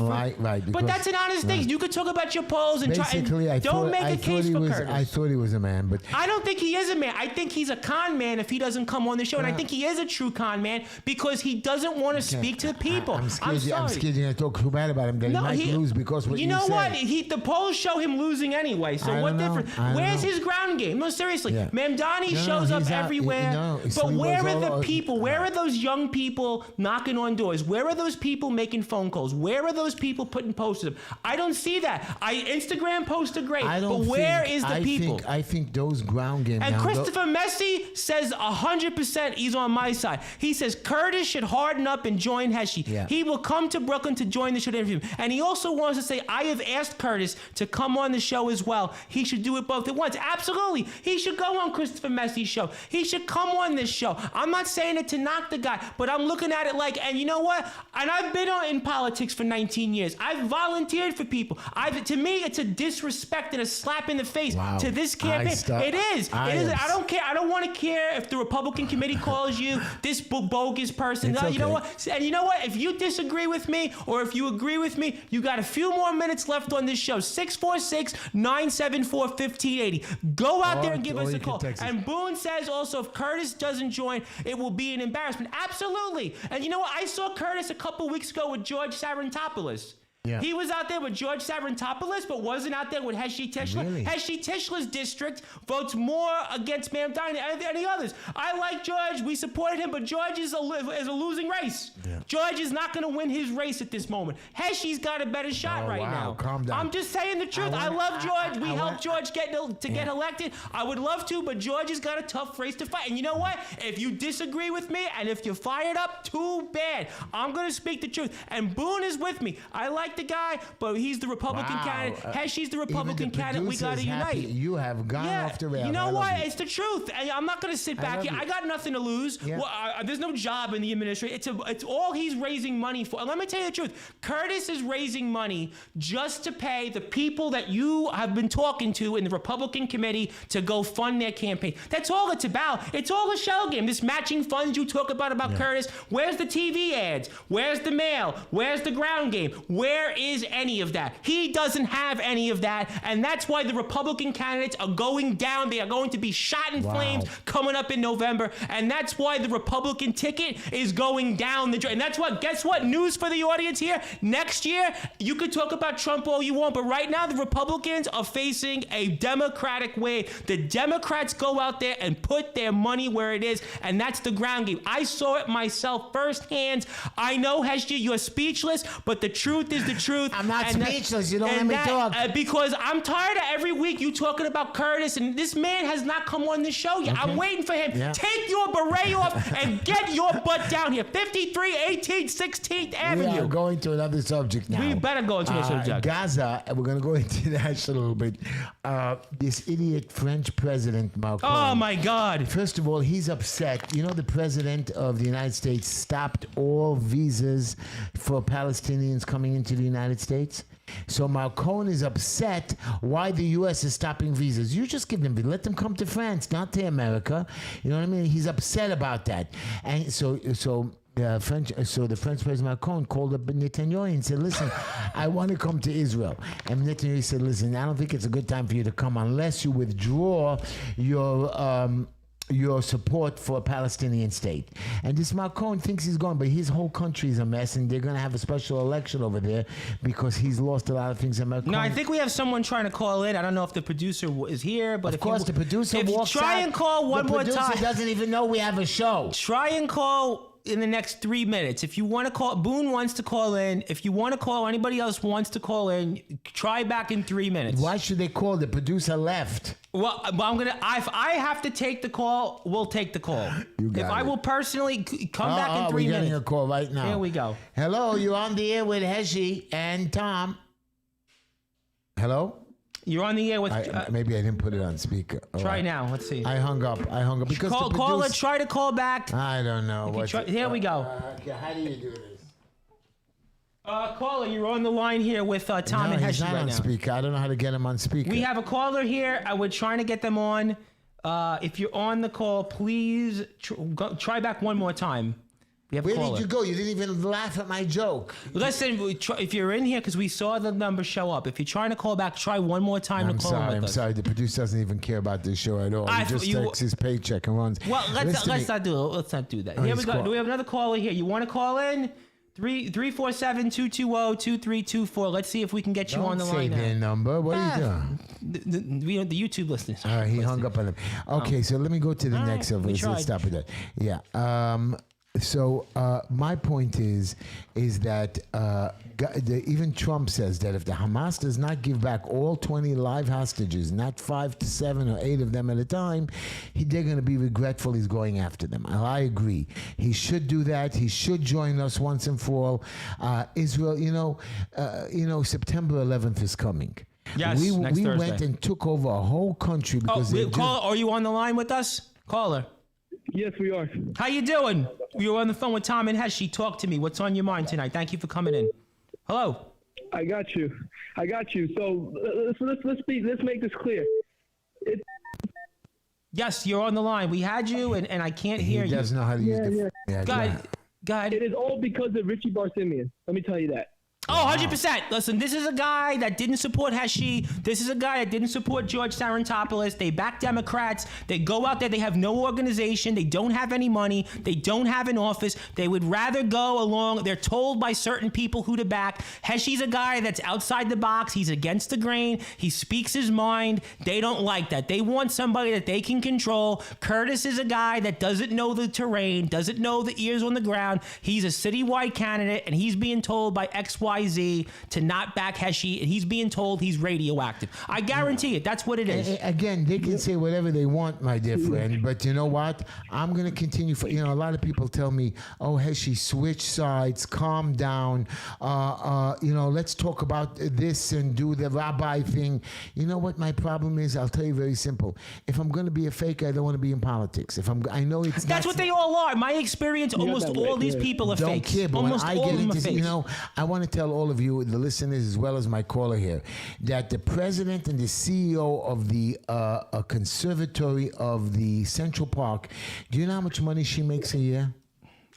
But that's an honest thing. You could talk about your polls and try... Don't make a case for Curtis. I thought he was a man, but I don't think he is a man. I think he's a con man if he doesn't come on the show, and I think he is a true con man because he doesn't want to speak to the people. I'm sorry. I'm scared you're going to talk too bad about him. That he might lose because what you know said. what? The polls show him losing anyway. So what difference? Where's his ground game? No, seriously. Yeah. Mamdani shows up everywhere. But where are the people? Where are those young people knocking on doors? Where are those people making phone calls? Where are those people putting posters up? I don't see that. Instagram posts are great, but where is the people? I think those ground game. And Christopher Messi says 100% he's on my side. He says Curtis should harden up and join Heshy. Yeah. He will come to Brooklyn to join the show to interview him. And he also wants to say, I have asked Curtis to come on the show as well. He should do it both at once. Absolutely. He should go on Christopher Messi's show. He should come on this show. I'm not saying it to knock the guy, but I'm looking at it like, and you know what? And I've been in politics for 19 years. I've volunteered for people. To me, it's a disrespect disrespect and a slap in the face Wow. to this campaign. It is. I don't care. I don't want to care if the Republican committee calls you this bogus person. It's You know okay. what? And you know what? If you disagree with me or if you agree with me, you got a few more minutes left on this show. 646-974-1580. Go out there and give us a call. And Boone says also if Curtis doesn't join, it will be an embarrassment. Absolutely. And you know what? I saw Curtis a couple weeks ago with George Sarantopoulos. Yeah. He was out there with George Sarantopoulos, but wasn't out there with Heshy Tischler. Really? Heshy Tischler's district votes more against Mamdani than any others. I like George. We supported him, but George is a losing race. Yeah. George is not going to win his race at this moment. Heshy's got a better shot right now. Calm down. I'm just saying the truth. I love George. We helped George get elected. I would love to, but George has got a tough race to fight. And you know what? If you disagree with me and if you're fired up, too bad. I'm going to speak the truth. And Boone is with me. I like the guy, but he's the Republican candidate. Heshy's the Republican candidate. We got to unite. You have gone off the rails. You know what? It's the truth. I'm not going to sit back here. you. I got nothing to lose. Yeah. Well, there's no job in the administration. It's all he's raising money for. And let me tell you the truth. Curtis is raising money just to pay the people that you have been talking to in the Republican committee to go fund their campaign. That's all it's about. It's all a shell game. This matching funds you talk about Curtis. Where's the TV ads? Where's the mail? Where's the ground game? Where is any of that? He doesn't have any of that, and that's why the Republican candidates are going down. They are going to be shot in flames coming up in November, and that's why the Republican ticket is going down the drain. And that's what, guess what? News for the audience here. Next year, you could talk about Trump all you want, but right now the Republicans are facing a Democratic wave. The Democrats go out there and put their money where it is, and that's the ground game. I saw it myself firsthand. I know, Heshy, you're speechless, but the truth is the truth. I'm not speechless. You don't let me talk. Because I'm tired of every week you talking about Curtis, and this man has not come on the show yet. I'm waiting for him. Yeah. Take your beret off and get your butt down here. 5318 16th Avenue. We are going to another subject now. We better go into a subject. Gaza, and we're going to go into that a little bit. This idiot French president, Macron. Oh, my God. First of all, he's upset. You know, the president of the United States stopped all visas for Palestinians coming into the United States. So Macron is upset why the U.S. is stopping visas. You just give them, let them come to France, not to America. You know what I mean? He's upset about that. And so the French President Macron called up Netanyahu and said, listen, I want to come to Israel. And Netanyahu said, listen, I don't think it's a good time for you to come unless you withdraw your support for a Palestinian state. And this Macron thinks he's going, but his whole country is a mess, and they're going to have a special election over there because he's lost a lot of things in Macron. No, I think we have someone trying to call in. I don't know if the producer is here, but of course, the producer walks out. Try and call one more time. The producer doesn't even know we have a show. Try and call in the next 3 minutes. If you want to call, Boone wants to call in. If you want to call, anybody else wants to call in, try back in 3 minutes. Why should they call? The producer left. Well, if I have to take the call, we'll take the call. If I will personally come back in 3 we're minutes. getting a call right now. Here we go. Hello, you're on the air with Heshy and Tom. Hello? You're on the air with. Maybe I didn't put it on speaker. Try now. Let's see. I hung up because Caller, try to call back. I don't know. Here we go. How do you do this? Caller, you're on the line here with Tom and Heshy he's not right on now. Speaker. I don't know how to get him on speaker. We have a caller here. We're trying to get them on. If you're on the call, please try back one more time. We have a Where caller. did you go? You didn't even laugh at my joke. Listen, if you're in here, because we saw the number show up, if you're trying to call back, try one more time to call in with I'm us. sorry. The producer doesn't even care about this show at all. He just takes his paycheck and runs. Well, let's not do that. Here we go. Do we have another caller here? You want to call in? 347-220-2324. Let's see if we can get you on the line now. Don't say their number. What are you doing? The YouTube listeners. He hung up on them. Okay, so let me go to the next of us. Let's stop with that. Yeah. So my point is that even Trump says that if the Hamas does not give back all 20 live hostages, not 5 to 7 or 8 of them at a time, they're going to be regretful he's going after them. I agree. He should do that. He should join us once and for all. Israel, September 11th is coming. Yes, we next Thursday. went and took over a whole country because are you on the line with us? Caller. Yes, we are. How you doing? You're on the phone with Tom and Heshy. Talk to me. What's on your mind tonight? Thank you for coming in. Hello. I got you. So let's make this clear. Yes, you're on the line. We had you, and I can't hear you. He doesn't know how to use the. Yeah, Go ahead. It is all because of Richie Barsimian. Let me tell you that. Oh, 100%. Listen, this is a guy that didn't support Heshy. This is a guy that didn't support George Sarantopoulos. They back Democrats. They go out there. They have no organization. They don't have any money. They don't have an office. They would rather go along. They're told by certain people who to back. Heshy's a guy that's outside the box. He's against the grain. He speaks his mind. They don't like that. They want somebody that they can control. Curtis is a guy that doesn't know the terrain, doesn't know the ears on the ground. He's a citywide candidate, and he's being told by XYZ to not back Heshy, and he's being told he's radioactive. I guarantee it. That's what it is. Again, they can say whatever they want, my dear friend, but you know what? I'm going to continue for, a lot of people tell me, oh, Heshy, switch sides, calm down, let's talk about this and do the rabbi thing. You know what my problem is? I'll tell you very simple. If I'm going to be a faker, I don't want to be in politics. I know it's That's what they all are. My experience, almost all these people are don't fakes. care, but Almost when I all get of them are into, fakes. I want to tell all of you, the listeners, as well as my caller here, that the president and the CEO of the conservatory of the Central Park, do you know how much money she makes a year?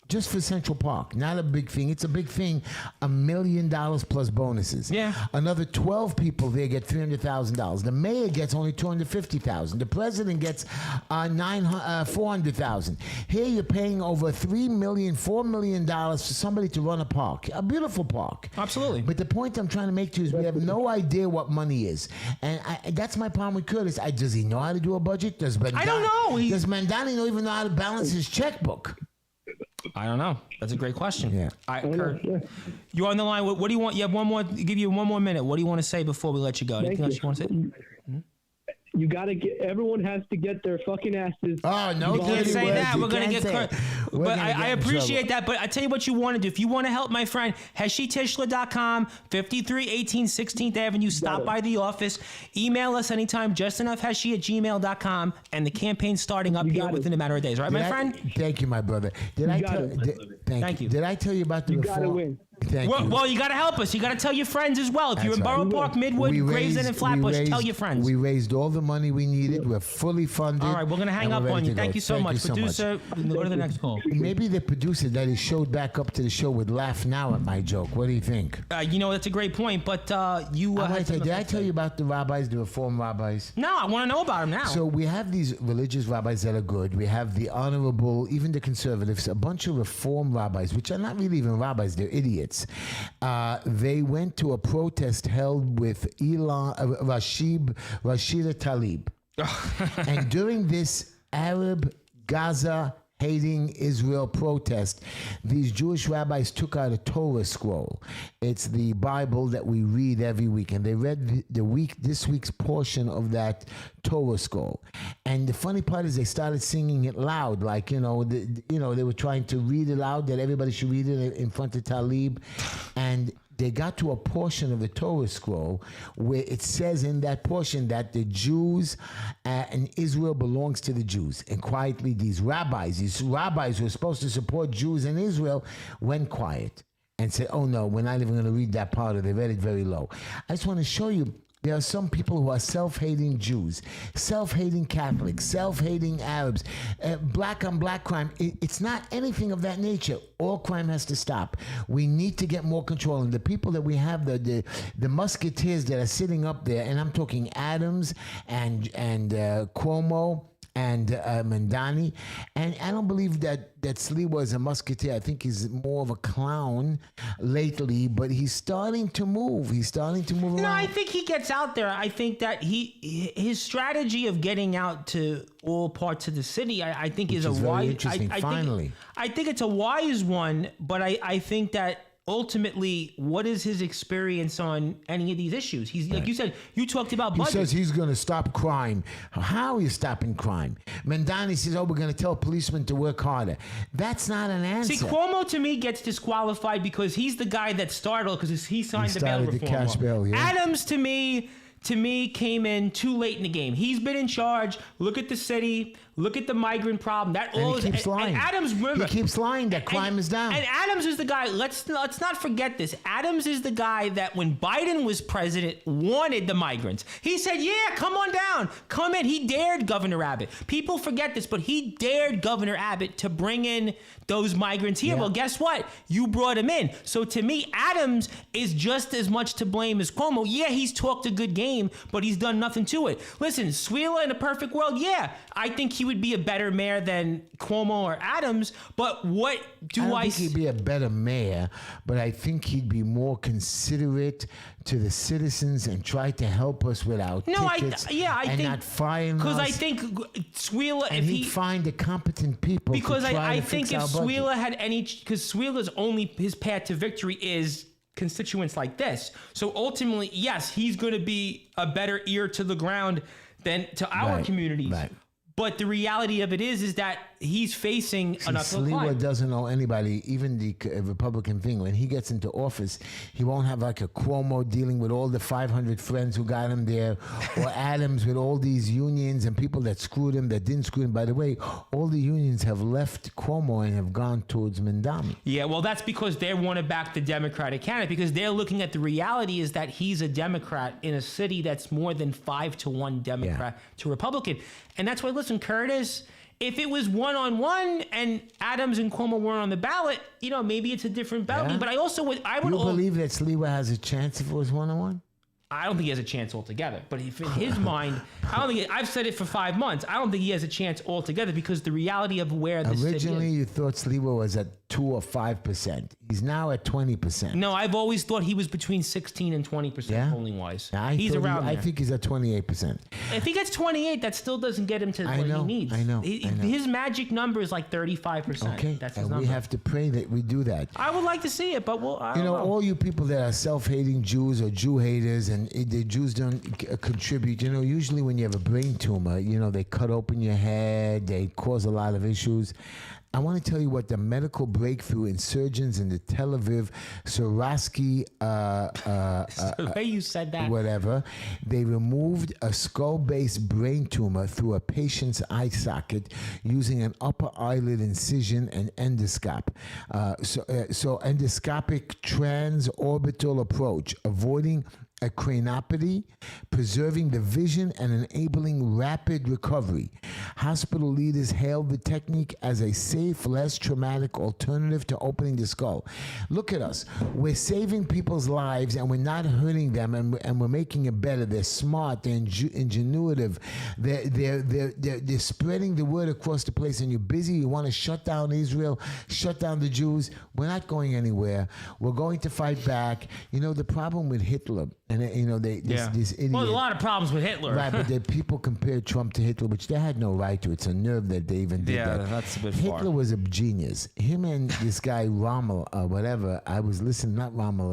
Just for Central Park. Not a big thing. It's a big thing. $1 million plus bonuses. Yeah. Another 12 people there get $300,000. The mayor gets only $250,000. The president gets $400,000. Here you're paying over $4 million for somebody to run a park. A beautiful park. Absolutely. But the point I'm trying to make to you is we have no idea what money is. And that's my problem with Curtis. Does he know how to do a budget? I don't know. Does Mamdani not even know how to balance his checkbook? I don't know. That's a great question. Yeah. All right, Kurt, you're on the line. What do you want? You have one more. Give you one more minute. What do you want to say before we let you go? Anything else you want to say? You gotta get. Everyone has to get their fucking asses. Oh no! You can't say that. We're gonna get Kurt. But I appreciate that. But I tell you what you want to do. If you want to help my friend, HeshyTishler.com, 5318 16th Avenue. Stop by the office. Email us anytime. JustEnoughHeshy@gmail.com. And the campaign's starting up here within a matter of days. Right, my friend? Thank you, my brother. Thank you. Did I tell you about the reform? Gotta win. Thank you. Well, you got to help us. You got to tell your friends as well. If you're in That's right. Borough Park, Midwood, Gravesend, and Flatbush, tell your friends. We raised all the money we needed. We're fully funded. All right, we're going to hang up on you. Thank you so much. Producer, go to the next call. Maybe the producer that he showed back up to the show would laugh now at my joke. What do you think? That's a great point, but you... Did I tell you about the rabbis, the Reform rabbis? No, I want to know about them now. So we have these religious rabbis that are good. We have the honorable, even the conservatives, a bunch of Reform rabbis, which are not really even rabbis, they're idiots. They went to a protest held with Rashida Tlaib. And during this Arab Gaza hating Israel protest, these Jewish rabbis took out a Torah scroll. It's the Bible that we read every week, and they read this week's portion of that Torah scroll. And the funny part is they started singing it loud, like they were trying to read it loud, that everybody should read it in front of Tlaib. And they got to a portion of the Torah scroll where it says in that portion that the Jews and Israel belongs to the Jews. And quietly, these rabbis who are supposed to support Jews and Israel, went quiet and said, oh no, we're not even going to read that part, or they read it very low. I just want to show you, there are some people who are self-hating Jews, self-hating Catholics, self-hating Arabs, black on black crime. It's not anything of that nature. All crime has to stop. We need to get more control. And the people that we have, the musketeers that are sitting up there, and I'm talking Adams and Cuomo and Mamdani, and I don't believe that Sliwa is a musketeer. I think he's more of a clown lately, but he's starting to move. Around. No, I think he gets out there. I think that his strategy of getting out to all parts of the city, I think is a wise. I think it's a wise one, but I think that ultimately, what is his experience on any of these issues? He's like you said, you talked about budget. He says he's going to stop crime. How are you stopping crime? Mamdani says, we're going to tell policemen to work harder. That's not an answer. See, Cuomo to me gets disqualified because he's the guy that startled because he signed the bail reform. Cash bail, yeah. Adams to me came in too late in the game. He's been in charge. Look at the city. Look at the migrant problem. That And all he keeps lying. And Adams, remember, he keeps lying that crime is down. And Adams is the guy. Let's not forget this. Adams is the guy that when Biden was president wanted the migrants. He said, "Yeah, come on down, come in." He dared Governor Abbott. People forget this, but he dared Governor Abbott to bring in those migrants here. Yeah. Well, guess what? You brought him in. So to me, Adams is just as much to blame as Cuomo. Yeah, he's talked a good game, but he's done nothing to it. Listen, Swela in a perfect world, yeah, I think he would be a better mayor than Cuomo or Adams. But what do I don't think he'd be a better mayor, but I think he'd be more considerate to the citizens and try to help us with our tickets I and think not fine us. because I think Swela, and if he'd find the competent people because to try I to think fix if our budget. Swela had any, because Swela's only his path to victory is constituents like this. So ultimately, yes, he's going to be a better ear to the ground than to our Right, communities. right. But the reality of it is that he's facing an uphill Sliwa climb. doesn't know anybody, even the Republican thing. When he gets into office, he won't have like a Cuomo dealing with all the 500 friends who got him there, or Adams with all these unions and people that screwed him, that didn't screw him. By the way, all the unions have left Cuomo and have gone towards Mamdani. Yeah, well, that's because they want to back the Democratic candidate, because they're looking at the reality is that he's a Democrat in a city that's more than 5-1 Democrat to Republican. And that's why, listen, Curtis, if it was 1-on-1 and Adams and Cuomo weren't on the ballot, maybe it's a different ballot. Yeah. But I would. You believe that Sliwa has a chance if it was 1-on-1? I don't think he has a chance altogether. But if in his mind, I've said it for 5 months. I don't think he has a chance altogether because the reality of where the city Originally, is. you thought Sliwa was at 2 or 5%. He's now at 20%. No, I've always thought he was between 16 and 20% Yeah? polling wise. Now, He's around I there. think he's at 28%. If he gets 28, that still doesn't get him to what know, he needs. I know. His magic number is like 35%. Okay, That's his and number. we have to pray that we do that. I would like to see it, but I don't know. All you people that are self-hating Jews or Jew haters and the Jews don't contribute, usually when you have a brain tumor, they cut open your head, they cause a lot of issues. I want to tell you what the medical breakthrough in surgeons in the Tel Aviv, Sorovsky, The way you said that. whatever, they removed a skull-based brain tumor through a patient's eye socket using an upper eyelid incision and endoscope. So endoscopic transorbital approach, avoiding a cranopathy, preserving the vision and enabling rapid recovery. Hospital leaders hailed the technique as a safe, less traumatic alternative to opening the skull. Look at us. We're saving people's lives and we're not hurting them, and we're making it better. They're smart, they're ingenuitive, they're spreading the word across the place, and you're busy. You want to shut down Israel, shut down the Jews. We're not going anywhere. We're going to fight back. The problem with Hitler, and this idiot. Well, there's a lot of problems with Hitler. Right, but the people compared Trump to Hitler, which they had no right to. It's a nerve that they even did that. Yeah, that's a bit Hitler far. was a genius. Him and this guy Rommel, whatever. I was listening, not Rommel.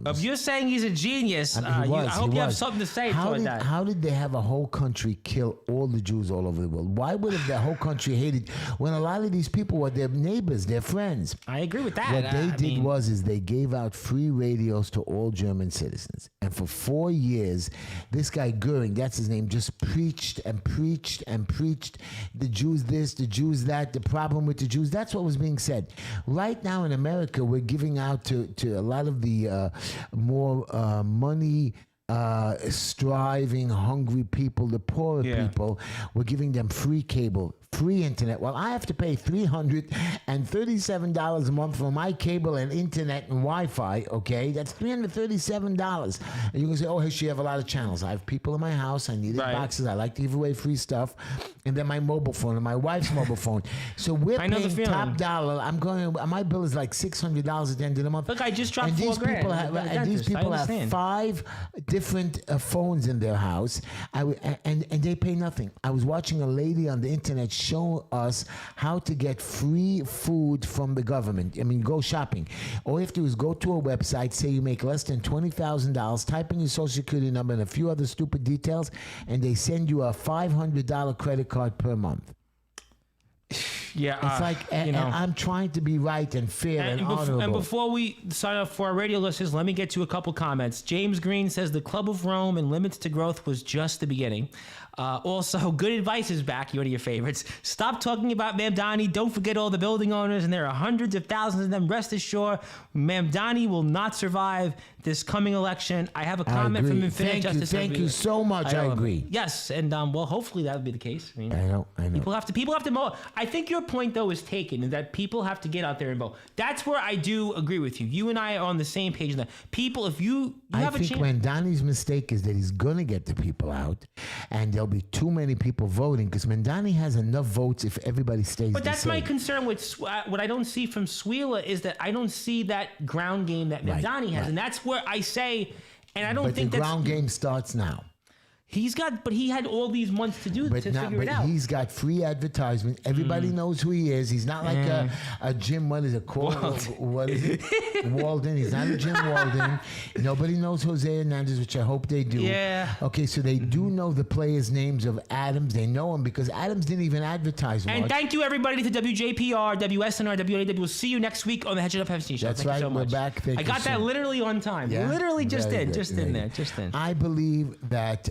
If you're saying he's a genius, He I hope he you have was. something to say how toward did, that. How did they have a whole country kill all the Jews all over the world? Why would have the whole country hated when a lot of these people were their neighbors, their friends? I agree with that. What they did was they gave out free radios to all German citizens. And for 4 years, this guy Goering, that's his name, just preached and preached and preached. The Jews this, the Jews that, the problem with the Jews. That's what was being said. Right now in America, we're giving out to a lot of the more money striving, hungry people, the poorer people. We're giving them free cable, free internet. Well, I have to pay $337 a month for my cable and internet and Wi-Fi, okay? That's $337. And you can say, oh, Heshy, you have a lot of channels. I have people in my house. I needed boxes. I like to give away free stuff. And then my mobile phone and my wife's mobile phone. So we're paying top dollar. My bill is like $600 at the end of the month. Look, I just dropped and these $4,000 people have, at the and these dentist. I people have understand. 5 different phones in their house, and they pay nothing. I was watching a lady on the internet show us how to get free food from the government. I mean, go shopping. All you have to do is go to a website, say you make less than $20,000, type in your social security number and a few other stupid details, and they send you a $500 credit card per month. Yeah, It's like, and I'm trying to be right and fair and honorable. And before we sign up for our radio listeners, let me get to a couple comments. James Green says the Club of Rome and Limits to Growth was just the beginning. Also, Good Advice is back, one of your favorites. Stop talking about Mamdani. Don't forget all the building owners, and there are hundreds of thousands of them. Rest assured, Mamdani will not survive this coming election. I have a comment from Infinite Justice. Thank you so much. I agree. Yes, and well, hopefully that will be the case. I know. People have to vote. I think your point though is taken, and that people have to get out there and vote. That's where I do agree with you. You and I are on the same page. That people, if you have a chance. I think Mamdani's mistake is that he's going to get the people out, and there'll be too many people voting because Mamdani has enough votes if everybody stays. But that's my concern with what I don't see from Swila is that I don't see that ground game that Mamdani has, and that's where I say, and I don't think the ground game starts now. But he had all these months to figure it out. He's got free advertisement. Everybody knows who he is. He's not like a Jim, what is it called? What is it? Walden. He's not a Jim Walden. Nobody knows Jose Hernandez, which I hope they do. Yeah. Okay, so they do know the players' names of Adams. They know him because Adams didn't even advertise much. And thank you, everybody, to WJPR, WSNR, WAW. We'll see you next week on the Hedge It Up Heshy Show. That's thank right. You so much. We're back. Thank I you got that literally on time. Yeah? Literally just in there. I believe that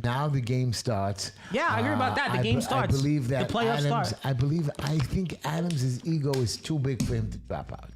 now the game starts. Yeah, I agree about that. The game starts. I believe that the playoffs start. I think Adams' ego is too big for him to drop out.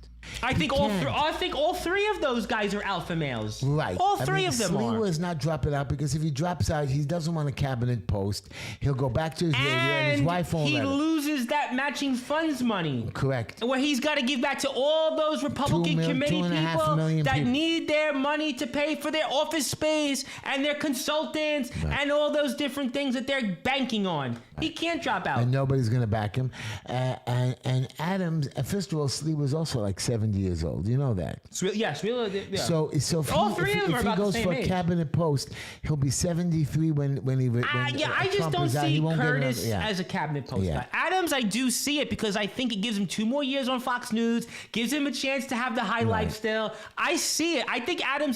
I think all three of those guys are alpha males. Right. All three of them Sliwa are. is not dropping out because if he drops out, he doesn't want a cabinet post. He'll go back to his radio and his wife won't let him. He loses that matching funds money. Correct. Where he's got to give back to all those Republican committee people that need their money to pay for their office space and their consultants and all those different things that they're banking on. He can't drop out. And nobody's going to back him. And Adams, first of all, Sliwa was also like 70 years old. You know that. Yes. Yeah. So if all three of them are about the same age. If he goes for a cabinet post, he'll be 73 when I just Trump don't is out. see Curtis as a cabinet post guy. Adams, I do see it because I think it gives him 2 more years on Fox News, gives him a chance to have the high life still. I see it. I think Adams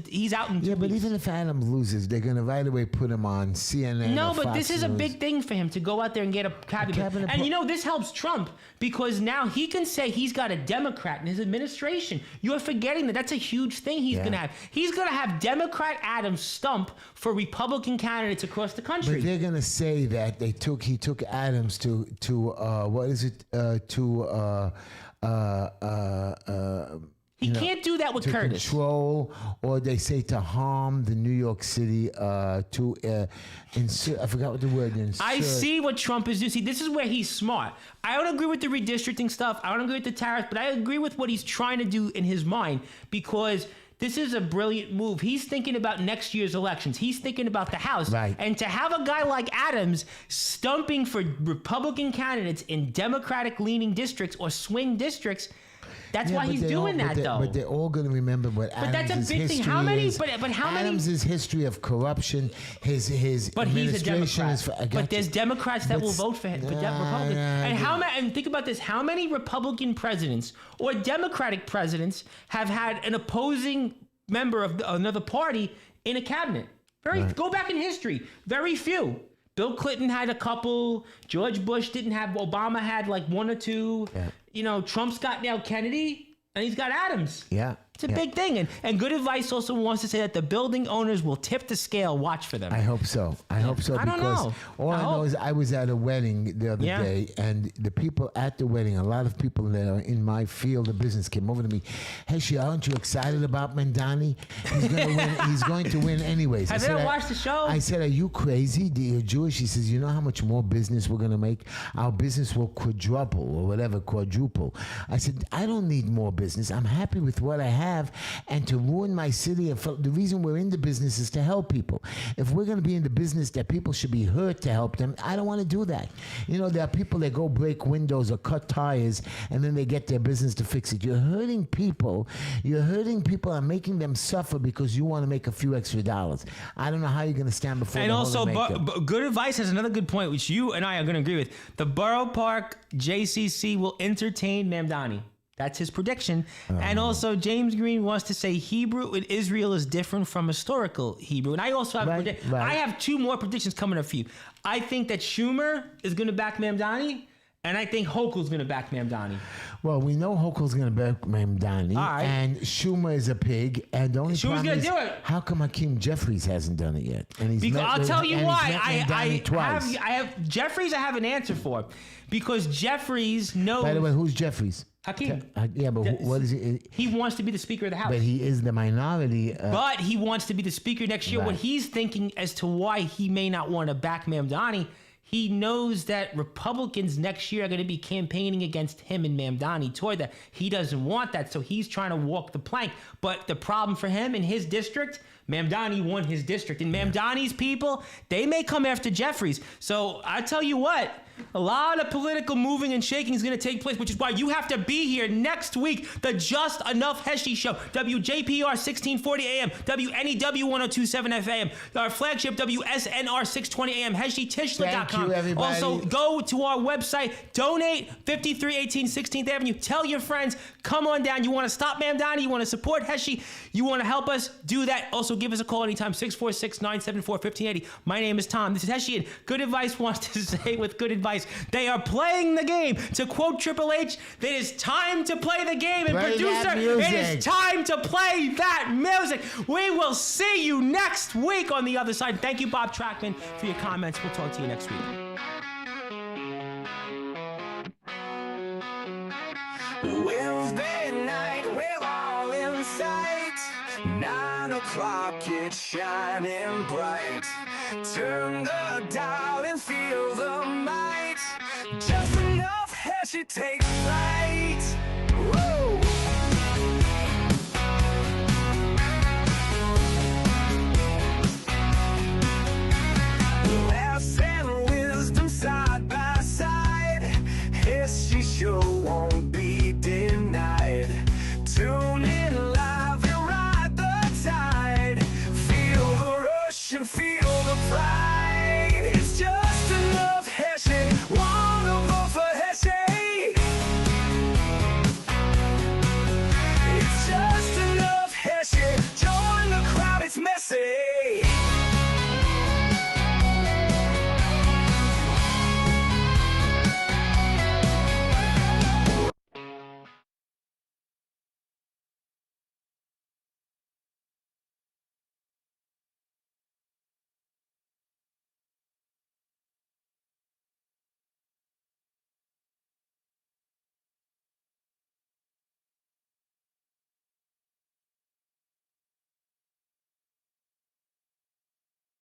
he's out in 2 weeks. But even if Adams loses, they're going to right away put him on CNN. No, or but Fox this is a News. big thing for him to go out there and get a cabinet. And this helps Trump because now he can say he's got a Democrat in his administration. You're forgetting that that's a huge thing he's going to have. He's going to have Democrat Adams stump for Republican candidates across the country. But they're going to say that he took Adams to what is it he can't do that with to Curtis. Control, or they say to harm the New York City to insert. I forgot what the word is. I see what Trump is doing. See, this is where he's smart. I don't agree with the redistricting stuff. I don't agree with the tariffs, but I agree with what he's trying to do in his mind because this is a brilliant move. He's thinking about next year's elections. He's thinking about the House. Right. And to have a guy like Adams stumping for Republican candidates in Democratic-leaning districts or swing districts, that's why he's doing that, though. But they're all going to remember what Adams' history is. How many? Adams' history of corruption, his administration is. But there's Democrats that will vote for him, for Republicans. And think about this: how many Republican presidents or Democratic presidents have had an opposing member of another party in a cabinet? Go back in history. Very few. Bill Clinton had a couple. George Bush didn't have. Obama had like 1 or 2. Yeah. Trump's got now Kennedy, and he's got Adams. Yeah. It's a big thing. And Good Advice also wants to say that the building owners will tip the scale. Watch for them. I hope so. I hope so. I don't know. All I know is I was at a wedding the other day, and the people at the wedding, a lot of people that are in my field of business came over to me. Heshy, aren't you excited about Mamdani? He's going to win. He's going to win anyways. Have you ever watched the show? I said, are you crazy? You're Jewish? He says, you know how much more business we're going to make? Our business will quadruple or whatever, quadruple. I said, I don't need more business. I'm happy with what I have. And to ruin my city, the reason we're in the business is to help people. If we're going to be in the business that people should be hurt to help them, I don't want to do that. There are people that go break windows or cut tires, and then they get their business to fix it. You're hurting people. You're hurting people and making them suffer because you want to make a few extra dollars. I don't know how you're going to stand before. And the also, Good Advice has another good point, which you and I are going to agree with. The Borough Park JCC will entertain Mamdani. That's his prediction. And also, James Green wants to say Hebrew in Israel is different from historical Hebrew. And I also have I have 2 more predictions coming up for you. I think that Schumer is going to back Mamdani, And I think Hochul's going to back Mamdani. Well, we know Hochul's going to back Mamdani, All right. and Schumer is a pig. And the only Schumer's problem gonna is, do it. how come Hakeem Jeffries hasn't done it yet? And he's Because met I'll with- tell you and he's why. met I Mamdani twice. have Jeffries. I have an answer for, because Jeffries knows. By the way, who's Jeffries? Hakeem. Yeah, but what is he? He wants to be the Speaker of the House. But he is the minority. But he wants to be the Speaker next year. What Right. he's thinking as to why he may not want to back Mamdani, he knows that Republicans next year are going to be campaigning against him and Mamdani toward that. He doesn't want that, so he's trying to walk the plank. But the problem for him in his district, Mamdani won his district. And Mamdani's people, they may come after Jeffries. So I tell you what, a lot of political moving and shaking is going to take place, which is why you have to be here next week. The Just Enough Heshy Show, WJPR 1640 AM, WNEW 1027 FM, our flagship WSNR 620 AM, HeshyTishler.com. Thank you, everybody. Also, go to our website, donate 5318 16th Avenue. Tell your friends, come on down. You want to stop Mamdani? You want to support Heshy? You want to help us? Do that. Also, give us a call anytime, 646-974-1580. My name is Tom. This is Heshy, and Good Advice wants to say with good advice, they are playing the game. To quote Triple H, it is time to play the game. And Play producer, that it music. is time to play that music. We will see you next week on the other side. Thank you, Bob Trackman, for your comments. We'll talk to you next week. Wednesday night, we're all in sight. 9 o'clock, it's shining bright. Turn the dial and feel the might. Just enough Heshy takes flight.